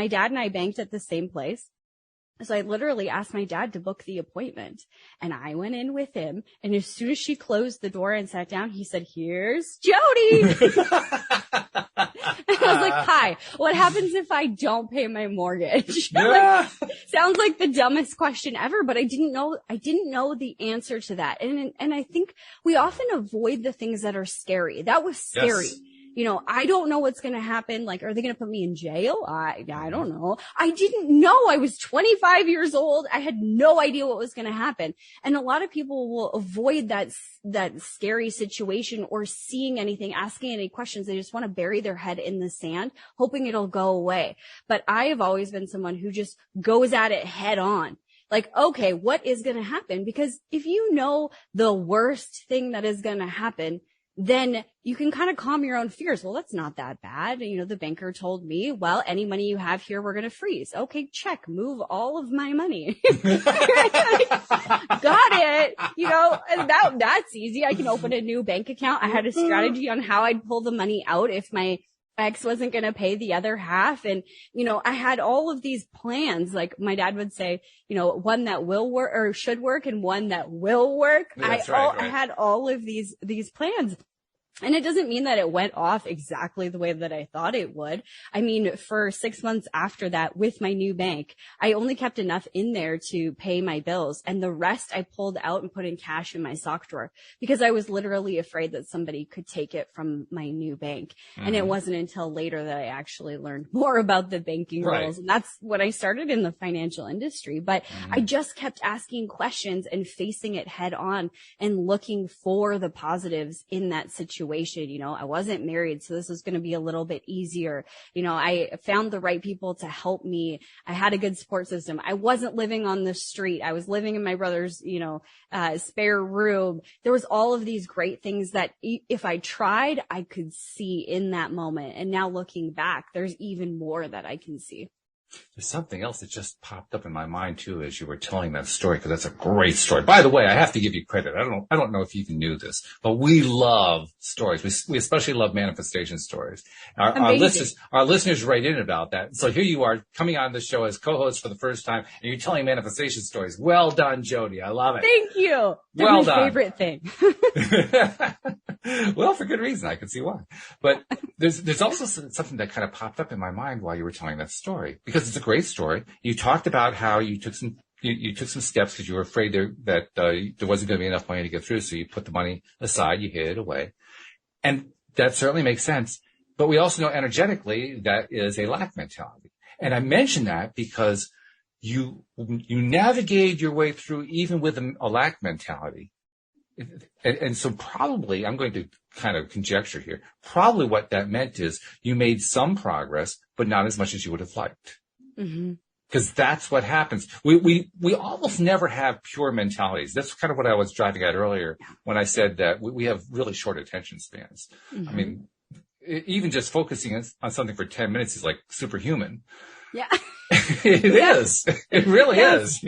dad and I banked at the same place. So I literally asked my dad to book the appointment and I went in with him. And as soon as she closed the door and sat down, he said, "Here's Jody." And I was like, "Hi, what happens if I don't pay my mortgage?" Yeah. Sounds like the dumbest question ever, but I didn't know the answer to that. And I think we often avoid the things that are scary. That was scary. Yes. I don't know what's going to happen. Like, are they going to put me in jail? I don't know. I didn't know. I was 25 years old. I had no idea what was going to happen. And a lot of people will avoid that scary situation or seeing anything, asking any questions. They just want to bury their head in the sand, hoping it'll go away. But I have always been someone who just goes at it head on. Like, okay, what is going to happen? Because if you know the worst thing that is going to happen, then you can kind of calm your own fears. Well, that's not that bad. The banker told me, well, any money you have here, we're going to freeze. Okay, check, move all of my money. Got it. And that's easy. I can open a new bank account. I had a strategy on how I'd pull the money out if my ex wasn't going to pay the other half. And, I had all of these plans. Like my dad would say, one that will work or should work and one that will work. Yeah, right. I had all of these plans. And it doesn't mean that it went off exactly the way that I thought it would. I mean, for 6 months after that with my new bank, I only kept enough in there to pay my bills, and the rest I pulled out and put in cash in my sock drawer because I was literally afraid that somebody could take it from my new bank. And it wasn't until later that I actually learned more about the banking rules. And that's when I started in the financial industry. But I just kept asking questions and facing it head on and looking for the positives in that situation. You know, I wasn't married, so this was going to be a little bit easier. You know, I found the right people to help me. I had a good support system. I wasn't living on the street. I was living in my brother's, spare room. There was all of these great things that if I tried, I could see in that moment. And now looking back, there's even more that I can see. There's something else that just popped up in my mind too as you were telling that story, because that's a great story. By the way, I have to give you credit. I don't know if you even knew this, but we love stories. We especially love manifestation stories. Our listeners write in about that. So here you are coming on the show as co-host for the first time, and you're telling manifestation stories. Well done, Jodi. I love it. Thank you. They're well my done. Favorite thing. Well, for good reason. I can see why. But there's also something that kind of popped up in my mind while you were telling that story, because it's a great story. You talked about how you took some steps because you were afraid that there wasn't going to be enough money to get through. So you put the money aside, you hid it away. And that certainly makes sense. But we also know energetically that is a lack mentality. And I mention that because you navigated your way through even with a lack mentality. And so probably, I'm going to kind of conjecture here, probably what that meant is you made some progress, but not as much as you would have liked. Because that's what happens. We almost never have pure mentalities. That's kind of what I was driving at earlier when I said that we have really short attention spans. I mean, even just focusing on something for 10 minutes is like superhuman. Yeah. It is. It really is,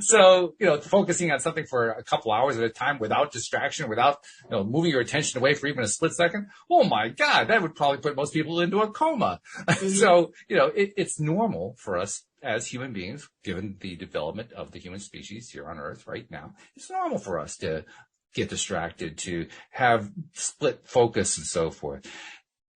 So, focusing on something for a couple hours at a time without distraction, without, moving your attention away for even a split second. Oh my God, that would probably put most people into a coma. So, it's normal for us as human beings, given the development of the human species here on Earth right now. It's normal for us to get distracted, to have split focus and so forth.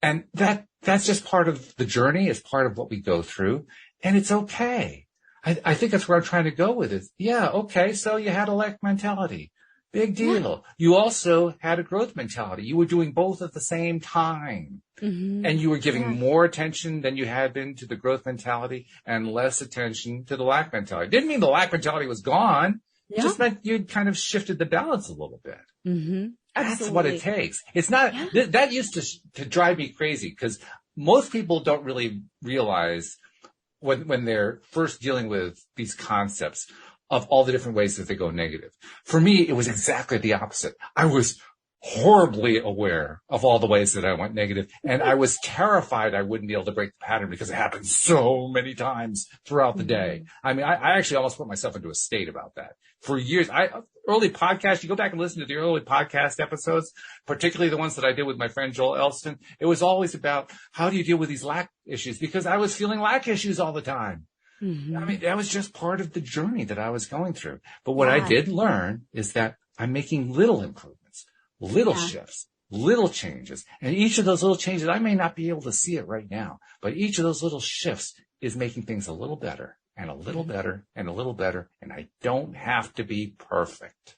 And that's just part of the journey. It's part of what we go through. And it's okay. I think that's where I'm trying to go with it. Yeah, okay, so you had a lack mentality. Big deal. You also had a growth mentality. You were doing both at the same time. And you were giving more attention than you had been to the growth mentality and less attention to the lack mentality. Didn't mean the lack mentality was gone. It just meant you'd kind of shifted the balance a little bit. That's what it takes. It's not, that used to drive me crazy because most people don't really realize when they're first dealing with these concepts of all the different ways that they go negative. For me, it was exactly the opposite. I was horribly aware of all the ways that I went negative, and I was terrified I wouldn't be able to break the pattern because it happened so many times throughout the day. I mean, I actually almost put myself into a state about that. For years, early podcasts, you go back and listen to the early podcast episodes, particularly the ones that I did with my friend Joel Elston. It was always about how do you deal with these lack issues, because I was feeling lack issues all the time. I mean, that was just part of the journey that I was going through. But what I did learn is that I'm making little improvements, little shifts, little changes. And each of those little changes, I may not be able to see it right now, but each of those little shifts is making things a little better and a little better and a little better. And I don't have to be perfect.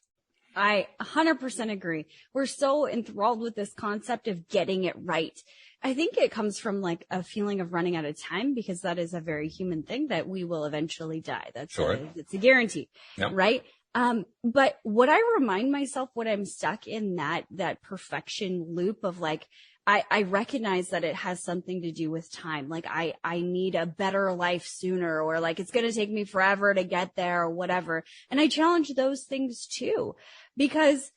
I 100% agree. We're so enthralled with this concept of getting it right. I think it comes from like a feeling of running out of time, because that is a very human thing that we will eventually die. That's it's a guarantee, right? But what I remind myself when I'm stuck in that perfection loop of like, I recognize that it has something to do with time. Like I need a better life sooner, or like it's going to take me forever to get there or whatever. And I challenge those things too, because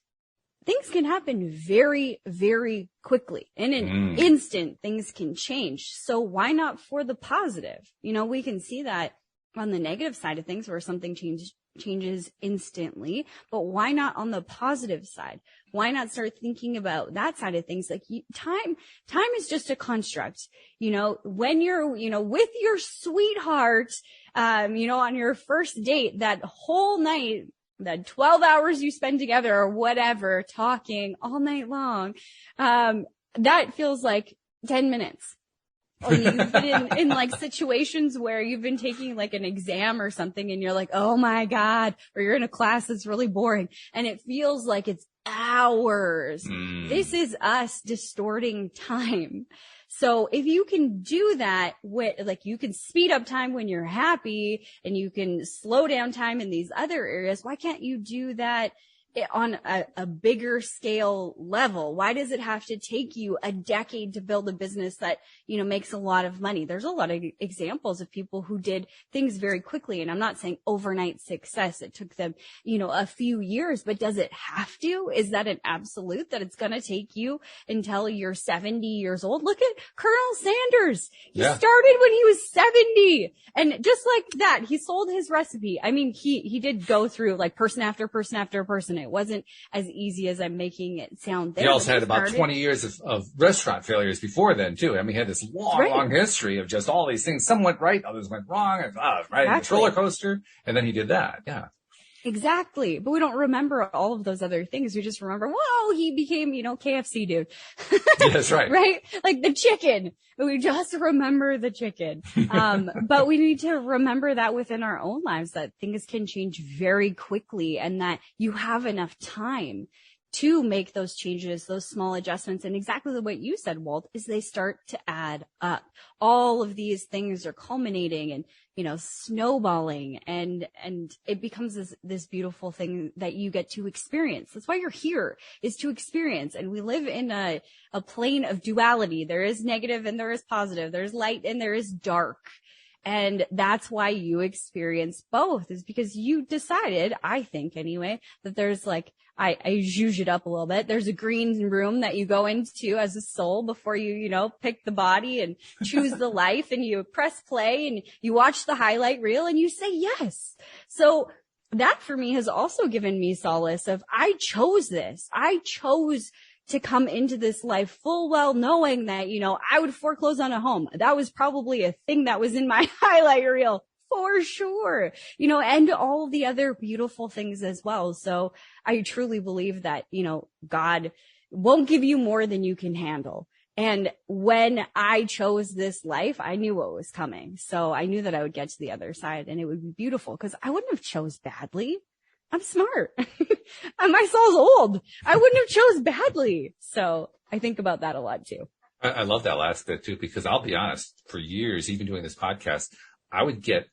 things can happen very, very quickly. In an instant, things can change. So why not for the positive? We can see that on the negative side of things where something changes instantly, but why not on the positive side? Why not start thinking about that side of things? Like time is just a construct. When you're, with your sweetheart, on your first date, that whole night, that 12 hours you spend together or whatever, talking all night long, that feels like 10 minutes. Or you've been in like situations where you've been taking like an exam or something and you're like, oh my God, or you're in a class that's really boring and it feels like it's hours. This is us distorting time. So if you can do that with, like, you can speed up time when you're happy and you can slow down time in these other areas, why can't you do that on a bigger scale level? Why does it have to take you a decade to build a business that, you know, makes a lot of money? There's a lot of examples of people who did things very quickly. And I'm not saying overnight success. It took them, you know, a few years, but does it have to? Is that an absolute that it's going to take you until you're 70 years old? Look at Colonel Sanders. He started when he was 70. And just like that, he sold his recipe. I mean, he did go through like person after person after person. It wasn't as easy as I'm making it sound there. He also had about 20 years of restaurant failures before then, too. I mean, he had this long history of just all these things. Some went right, others went wrong. And, right, the roller coaster. And then he did that. Yeah. Exactly. But we don't remember all of those other things. We just remember, whoa, he became, you know, KFC dude. That's right. Right? Like the chicken. We just remember the chicken. But we need to remember that within our own lives, that things can change very quickly and that you have enough time to make those changes, those small adjustments. And exactly what you said, Walt, is they start to add up. All of these things are culminating and, you know, snowballing and it becomes this beautiful thing that you get to experience. That's why you're here, is to experience. And we live in a plane of duality. There is negative and there is positive. There's light and there is dark. And that's why you experience both, is because you decided, I think anyway, that there's like, I zhuzh it up a little bit. There's a green room that you go into as a soul before you, you know, pick the body and choose the life, and you press play and you watch the highlight reel and you say yes. So that for me has also given me solace of, I chose this. I chose to come into this life full well knowing that, you know, I would foreclose on a home. That was probably a thing that was in my highlight reel for sure, you know, and all the other beautiful things as well. So I truly believe that, you know, God won't give you more than you can handle. And when I chose this life, I knew what was coming. So I knew that I would get to the other side and it would be beautiful, because I wouldn't have chose badly. I'm smart. My soul's old. I wouldn't have chose badly. So I think about that a lot too. I love that last bit too, because I'll be honest, for years, even doing this podcast, I would get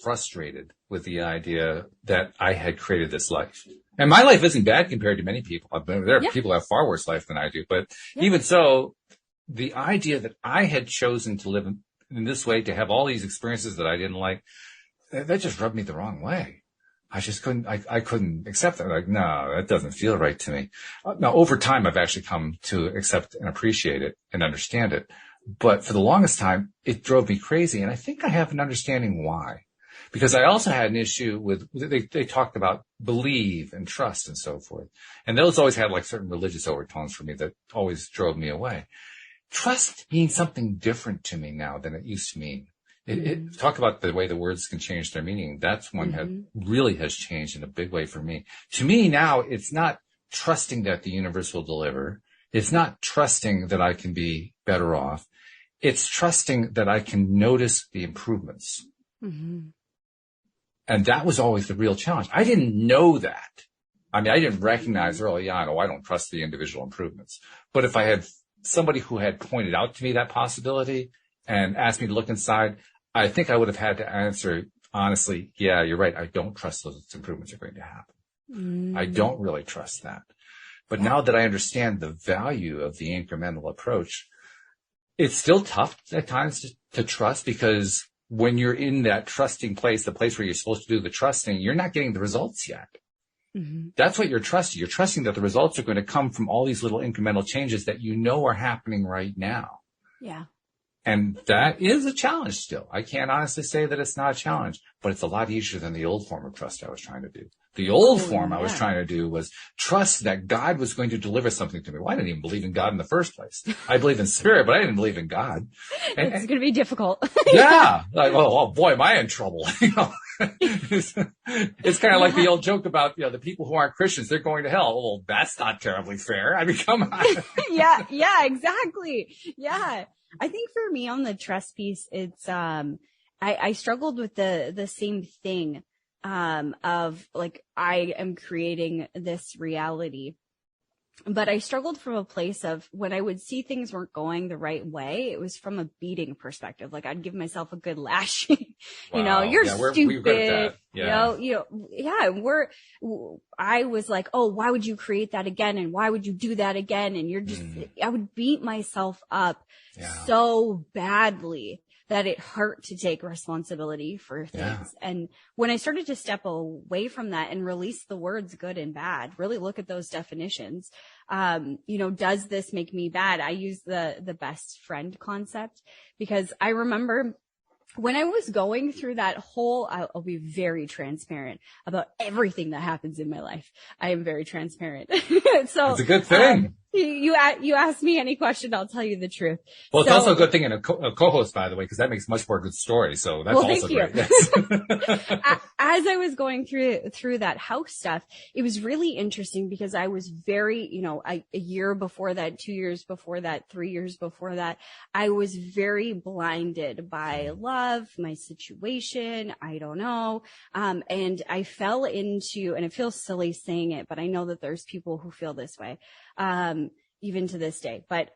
frustrated with the idea that I had created this life. And my life isn't bad compared to many people. There are people who have far worse life than I do. But even so, the idea that I had chosen to live in this way, to have all these experiences that I didn't like, that just rubbed me the wrong way. I just couldn't, I couldn't accept that. Like, no, that doesn't feel right to me. Now, over time, I've actually come to accept and appreciate it and understand it. But for the longest time, it drove me crazy. And I think I have an understanding why. Because I also had an issue with, they talked about believe and trust and so forth. And those always had like certain religious overtones for me that always drove me away. Trust means something different to me now than it used to mean. Talk about the way the words can change their meaning. That's one that really has changed in a big way for me. To me now, it's not trusting that the universe will deliver. It's not trusting that I can be better off. It's trusting that I can notice the improvements. Mm-hmm. And that was always the real challenge. I didn't know that. I mean, I didn't recognize early on, I don't trust the individual improvements. But if I had somebody who had pointed out to me that possibility and asked me to look inside, I think I would have had to answer honestly, yeah, you're right. I don't trust those improvements are going to happen. I don't really trust that. But now that I understand the value of the incremental approach, it's still tough at times to trust, because when you're in that trusting place, the place where you're supposed to do the trusting, you're not getting the results yet. Mm-hmm. That's what you're trusting. You're trusting that the results are going to come from all these little incremental changes that you know are happening right now. Yeah. And that is a challenge still. I can't honestly say that it's not a challenge, but it's a lot easier than the old form of trust I was trying to do. The old form I was trying to do was trust that God was going to deliver something to me. Well, I didn't even believe in God in the first place. I believe in spirit, but I didn't believe in God. It's going to be difficult. Yeah. Like, oh boy, am I in trouble. You know? it's kind of like the old joke about, the people who aren't Christians, they're going to hell. Well, that's not terribly fair. I mean, come on. Yeah, exactly. Yeah. I think for me on the trust piece, it's, I struggled with the same thing, of like, I am creating this reality. But I struggled from a place of when I would see things weren't going the right way, it was from a beating perspective. Like I'd give myself a good lashing, Wow. you're stupid. I was like, oh, why would you create that again? And why would you do that again? And I would beat myself up so badly that it hurt to take responsibility for things. Yeah. And when I started to step away from that and release the words good and bad, really look at those definitions, does this make me bad? I use the best friend concept because I remember when I was going through that whole, I'll be very transparent about everything that happens in my life. I am very transparent. So it's a good thing. You ask me any question, I'll tell you the truth. Well, it's also a good thing in a co-host, by the way, because that makes much more good story. So that's also great. Yes. As I was going through that house stuff, it was really interesting because I was very, a year before that, 2 years before that, 3 years before that, I was very blinded by love, my situation. I don't know. And I fell into, and it feels silly saying it, but I know that there's people who feel this way. Even to this day, but,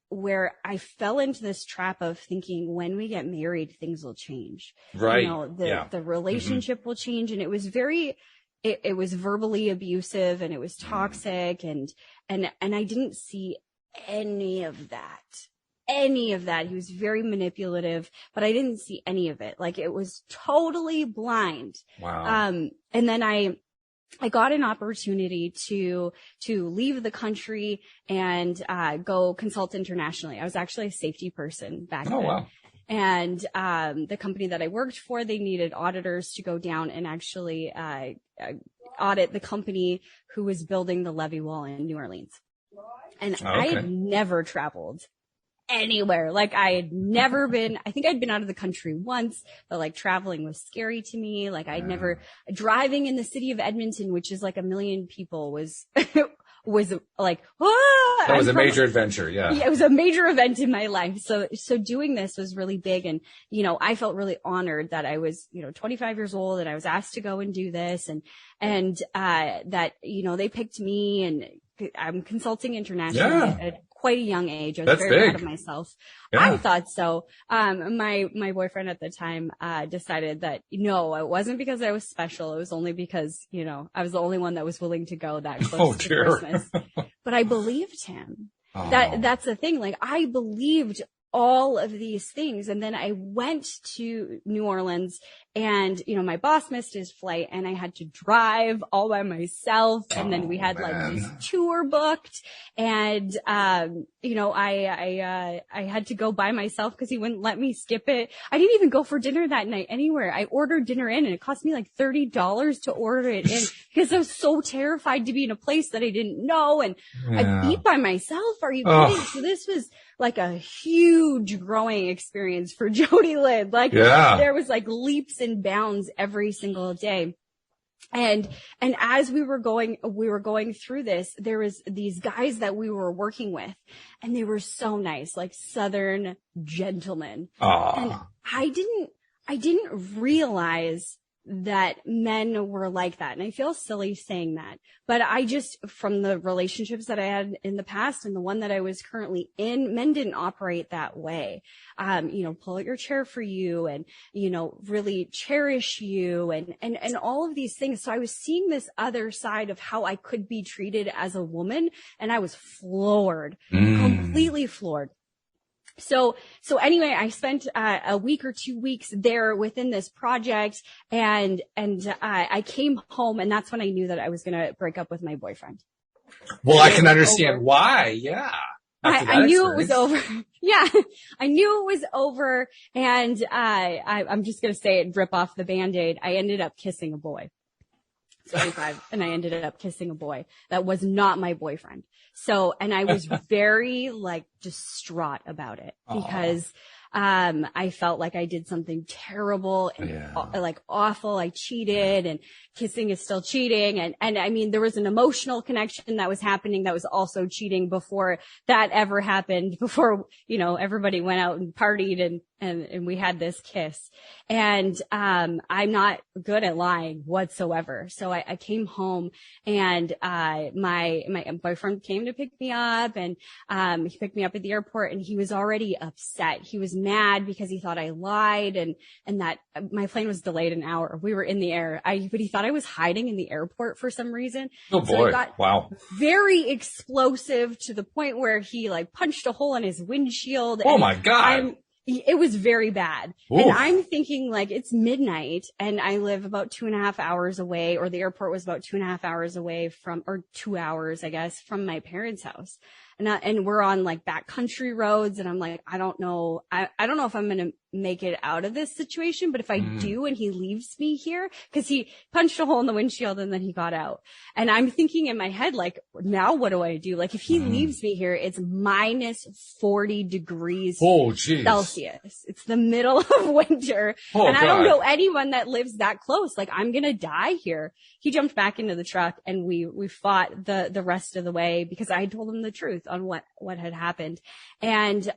where I fell into this trap of thinking when we get married, things will change. Right. The relationship will change. And it was it was verbally abusive and it was toxic and I didn't see any of that. He was very manipulative, but I didn't see any of it. Like it was totally blind. Wow. And then I got an opportunity to leave the country and go consult internationally. I was actually a safety person back then. Oh, wow. And the company that I worked for, they needed auditors to go down and actually audit the company who was building the levee wall in New Orleans. And I had never traveled anywhere. Like I had never been, I think I'd been out of the country once, but like traveling was scary to me. Like I'd never, driving in the city of Edmonton, which is like 1 million people was like, that was a major adventure. Yeah. It was a major event in my life. So doing this was really big. And, I felt really honored that I was, 25 years old and I was asked to go and do this and that, they picked me and I'm consulting internationally at quite a young age. I was very proud of myself. Yeah. I thought so. My boyfriend at the time, decided that no, it wasn't because I was special. It was only because, I was the only one that was willing to go that close to Christmas. But I believed him. Oh. That's the thing. Like I believed all of these things. And then I went to New Orleans and, my boss missed his flight and I had to drive all by myself. And then we had like this tour booked and, I had to go by myself because he wouldn't let me skip it. I didn't even go for dinner that night anywhere. I ordered dinner in and it cost me like $30 to order it in because I was so terrified to be in a place that I didn't know. And I eat by myself. Are you kidding? So this was like a huge growing experience for Jodielynn. Like there was like leaps and bounds every single day. And as we were going through this, there was these guys that we were working with and they were so nice, like Southern gentlemen. Aww. And I didn't realize that men were like that. And I feel silly saying that, but I just, from the relationships that I had in the past and the one that I was currently in, men didn't operate that way. Pull out your chair for you and, really cherish you and all of these things. So I was seeing this other side of how I could be treated as a woman. And I was floored, completely floored. So anyway, I spent a week or 2 weeks there within this project and I came home and that's when I knew that I was going to break up with my boyfriend. Well, I can understand why. Yeah. I knew it was over. Yeah. I knew it was over. And I'm just going to say it, rip off the Band-Aid. I ended up kissing a boy. 25 and I ended up kissing a boy that was not my boyfriend. So, and I was very like distraught about it because, I felt like I did something terrible and like awful. I cheated, and kissing is still cheating. And I mean, there was an emotional connection that was happening that was also cheating before that ever happened, before, you know, everybody went out and partied and we had this kiss. And, I'm not good at lying whatsoever. So I came home, and, my boyfriend came to pick me up, and, he picked me up at the airport, and he was already upset. He was mad because he thought I lied and that my plane was delayed an hour. We were in the air. But he thought I was hiding in the airport for some reason. Oh boy. So it got wow. very explosive to the point where he like punched a hole in his windshield. Oh my God. It was very bad. Oof. And I'm thinking like it's midnight and I live about 2.5 hours away, or the airport was about 2.5 hours away from, or 2 hours, I guess, from my parents' house. And we're on like backcountry roads, and I'm like, I don't know. I don't know if I'm going to make it out of this situation, but if I do and he leaves me here, cause he punched a hole in the windshield and then he got out. And I'm thinking in my head, like, now what do I do? Like, if he leaves me here, it's minus 40 degrees Celsius. It's the middle of winter. And I don't know anyone that lives that close. Like, I'm going to die here. He jumped back into the truck, and we fought the rest of the way because I told him the truth on what had happened. And,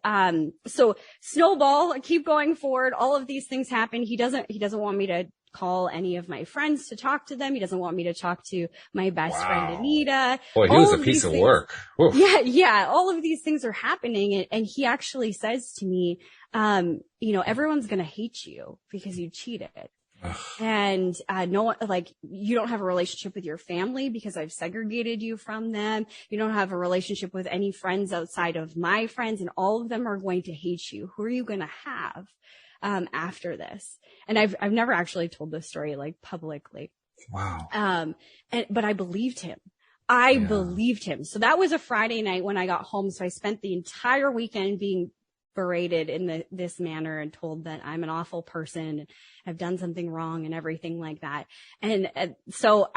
so snowball, keep going forward. All of these things happen. He doesn't want me to call any of my friends to talk to them. He doesn't want me to talk to my best friend, Anita. Boy, he was a piece of work. Oof. Yeah. All of these things are happening. And he actually says to me, you know, everyone's going to hate you because you cheated. And, no one, like, you don't have a relationship with your family because I've segregated you from them. You don't have a relationship with any friends outside of my friends, and all of them are going to hate you. Who are you going to have, after this? And I've never actually told this story like publicly. Wow. But I believed him. I believed him. So that was a Friday night when I got home. So I spent the entire weekend being berated in this manner and told that I'm an awful person, I've done something wrong and everything like that. And so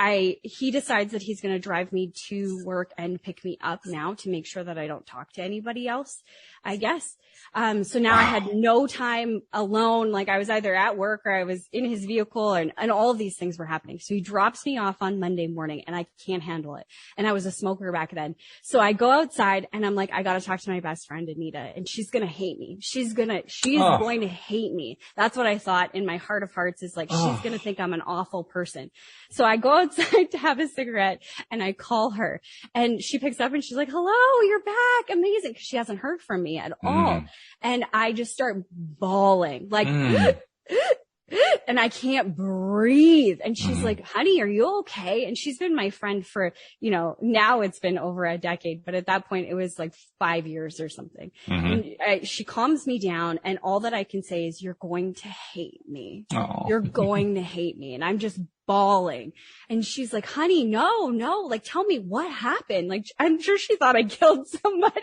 he decides that he's going to drive me to work and pick me up now to make sure that I don't talk to anybody else, I guess. So now I had no time alone. Like, I was either at work or I was in his vehicle, and all of these things were happening. So he drops me off on Monday morning, and I can't handle it. And I was a smoker back then. So I go outside, and I'm like, I got to talk to my best friend, Anita, and she's going to hate me. She's going to hate me. That's what I thought in my heart of hearts, is like, she's going to think I'm an awful person. So I go outside to have a cigarette, and I call her, and she picks up and she's like, hello, you're back. Amazing. 'Cause she hasn't heard from me at all. And I just start bawling, like, and I can't breathe. And she's like, honey, are you okay? And she's been my friend for, you know, now it's been over a decade, but at that point it was like 5 years or something. And she calms me down, and all that I can say is, you're going to hate me. You're going to hate me. And I'm just bawling. And she's like, honey, no, like, tell me what happened. Like, I'm sure she thought I killed somebody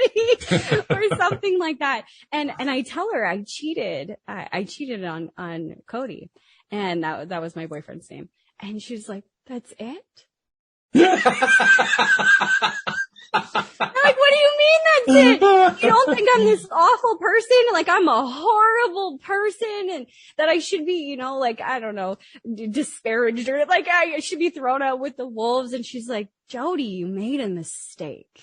or something like that. And I tell her I cheated. I cheated on Cody. And that was my boyfriend's name. And she's like, that's it? I'm like, what do you mean that's it? You don't think I'm this awful person? Like, I'm a horrible person, and that I should be, you know, like, I don't know, disparaged, or like I should be thrown out with the wolves. And she's like, Jodi, you made a mistake,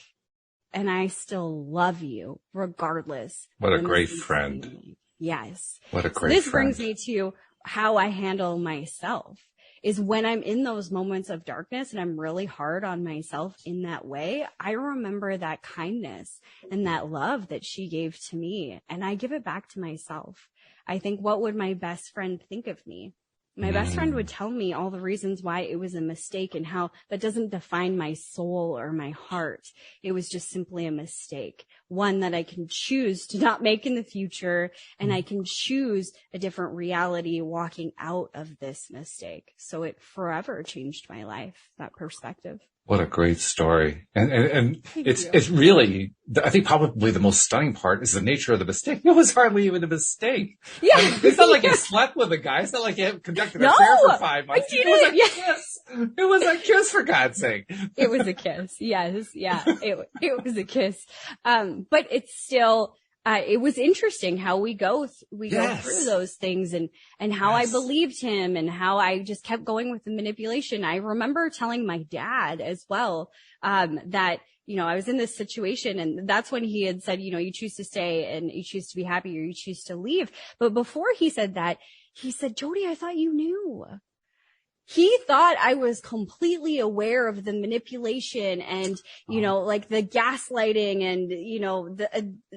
and I still love you regardless. What a great friend. Yes. What a great friend. This brings me to how I handle myself. Is when I'm in those moments of darkness and I'm really hard on myself in that way, I remember that kindness and that love that she gave to me, and I give it back to myself. I think, what would my best friend think of me? My best friend would tell me all the reasons why it was a mistake, and how that doesn't define my soul or my heart. It was just simply a mistake, one that I can choose to not make in the future, and I can choose a different reality walking out of this mistake. So it forever changed my life, that perspective. What a great story. And it's really, I think probably the most stunning part is the nature of the mistake. It was hardly even a mistake. Yeah. I mean, it's not like you slept with a guy. It's not like you conducted an affair for 5 months. It was a kiss. It was a kiss, for God's sake. It was a kiss. Yes. Yeah. It was a kiss. But it's still, it was interesting how we go through those things and how I believed him and how I just kept going with the manipulation. I remember telling my dad as well, that, I was in this situation, and that's when he had said, you choose to stay and you choose to be happy or you choose to leave. But before he said that, he said, Jodi, I thought you knew. He thought I was completely aware of the manipulation and, like the gaslighting and,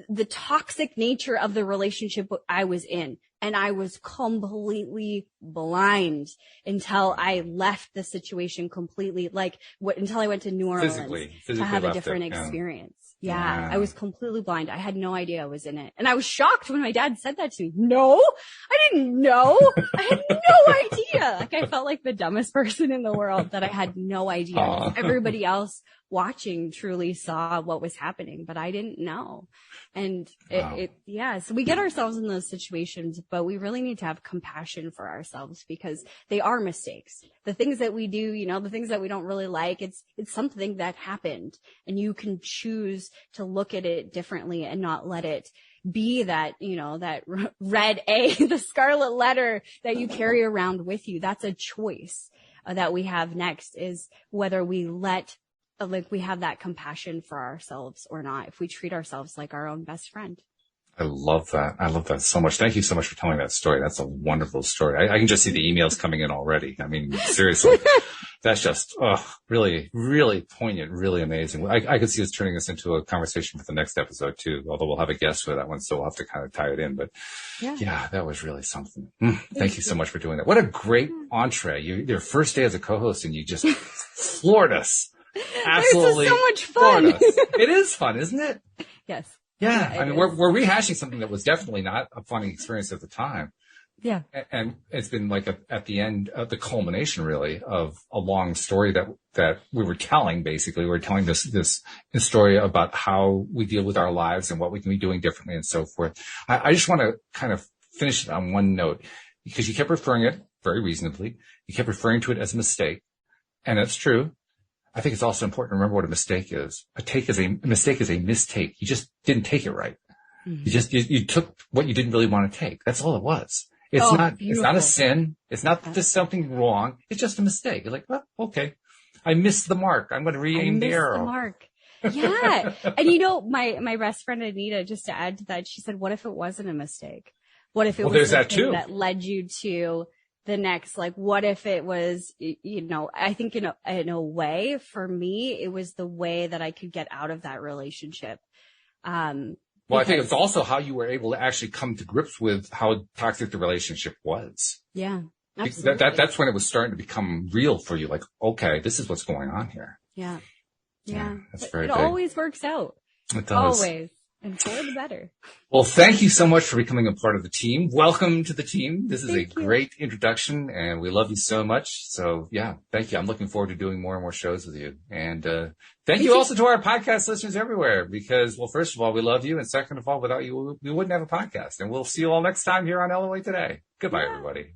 the toxic nature of the relationship I was in. And I was completely blind until I left the situation completely, until I went to New Orleans physically to have a different experience. Yeah, I was completely blind. I had no idea I was in it. And I was shocked when my dad said that to me. No, I didn't know. I had no idea. I felt like the dumbest person in the world that I had no idea. Everybody else watching truly saw what was happening, but I didn't know. And so we get ourselves in those situations, but we really need to have compassion for ourselves because they are mistakes. The things that we do, the things that we don't really like, it's something that happened, and you can choose to look at it differently and not let it be that, that red A, the scarlet letter that you carry around with you. That's a choice that we have next, is whether we we have that compassion for ourselves or not, if we treat ourselves like our own best friend. I love that. I love that so much. Thank you so much for telling that story. That's a wonderful story. I can just see the emails coming in already. I mean, seriously, that's just, really, really poignant, really amazing. I could see us turning this into a conversation for the next episode too, although we'll have a guest for that one. So we'll have to kind of tie it in, but yeah, that was really something. Thank you so much for doing that. What a great entree. Your first day as a co-host, and you just floored us. Absolutely. This is so much fun. It is fun, isn't it? Yes. Yeah. I mean, we're rehashing something that was definitely not a funny experience at the time. Yeah. And it's been like at the end of the culmination, really, of a long story that we were telling. Basically, we were telling this story about how we deal with our lives and what we can be doing differently and so forth. I just want to kind of finish it on one note, because you kept referring it very reasonably. You kept referring to it as a mistake. And it's true. I think it's also important to remember what a mistake is. A mistake is a mistake. You just didn't take it right. Mm-hmm. You took what you didn't really want to take. That's all it was. It's not a sin. It's not just something wrong. It's just a mistake. You're like, well, okay, I missed the mark. I'm going to re-aim the arrow. The mark. Yeah. And my best friend Anita, just to add to that, she said, what if it wasn't a mistake? What if it was the thing that led you to the next, what if it was, I think in a way, for me, it was the way that I could get out of that relationship. Well, I think it's also how you were able to actually come to grips with how toxic the relationship was. Yeah, absolutely. That's when it was starting to become real for you. Like, okay, this is what's going on here. Yeah. That's very big. It always works out. It does. Always. And for the better. Well, thank you so much for becoming a part of the team. Welcome to the team. This is great introduction, and we love you so much. So, yeah, thank you. I'm looking forward to doing more and more shows with you. And thank you also to our podcast listeners everywhere, because, well, first of all, we love you. And second of all, without you, we wouldn't have a podcast. And we'll see you all next time here on LOA Today. Goodbye, everybody.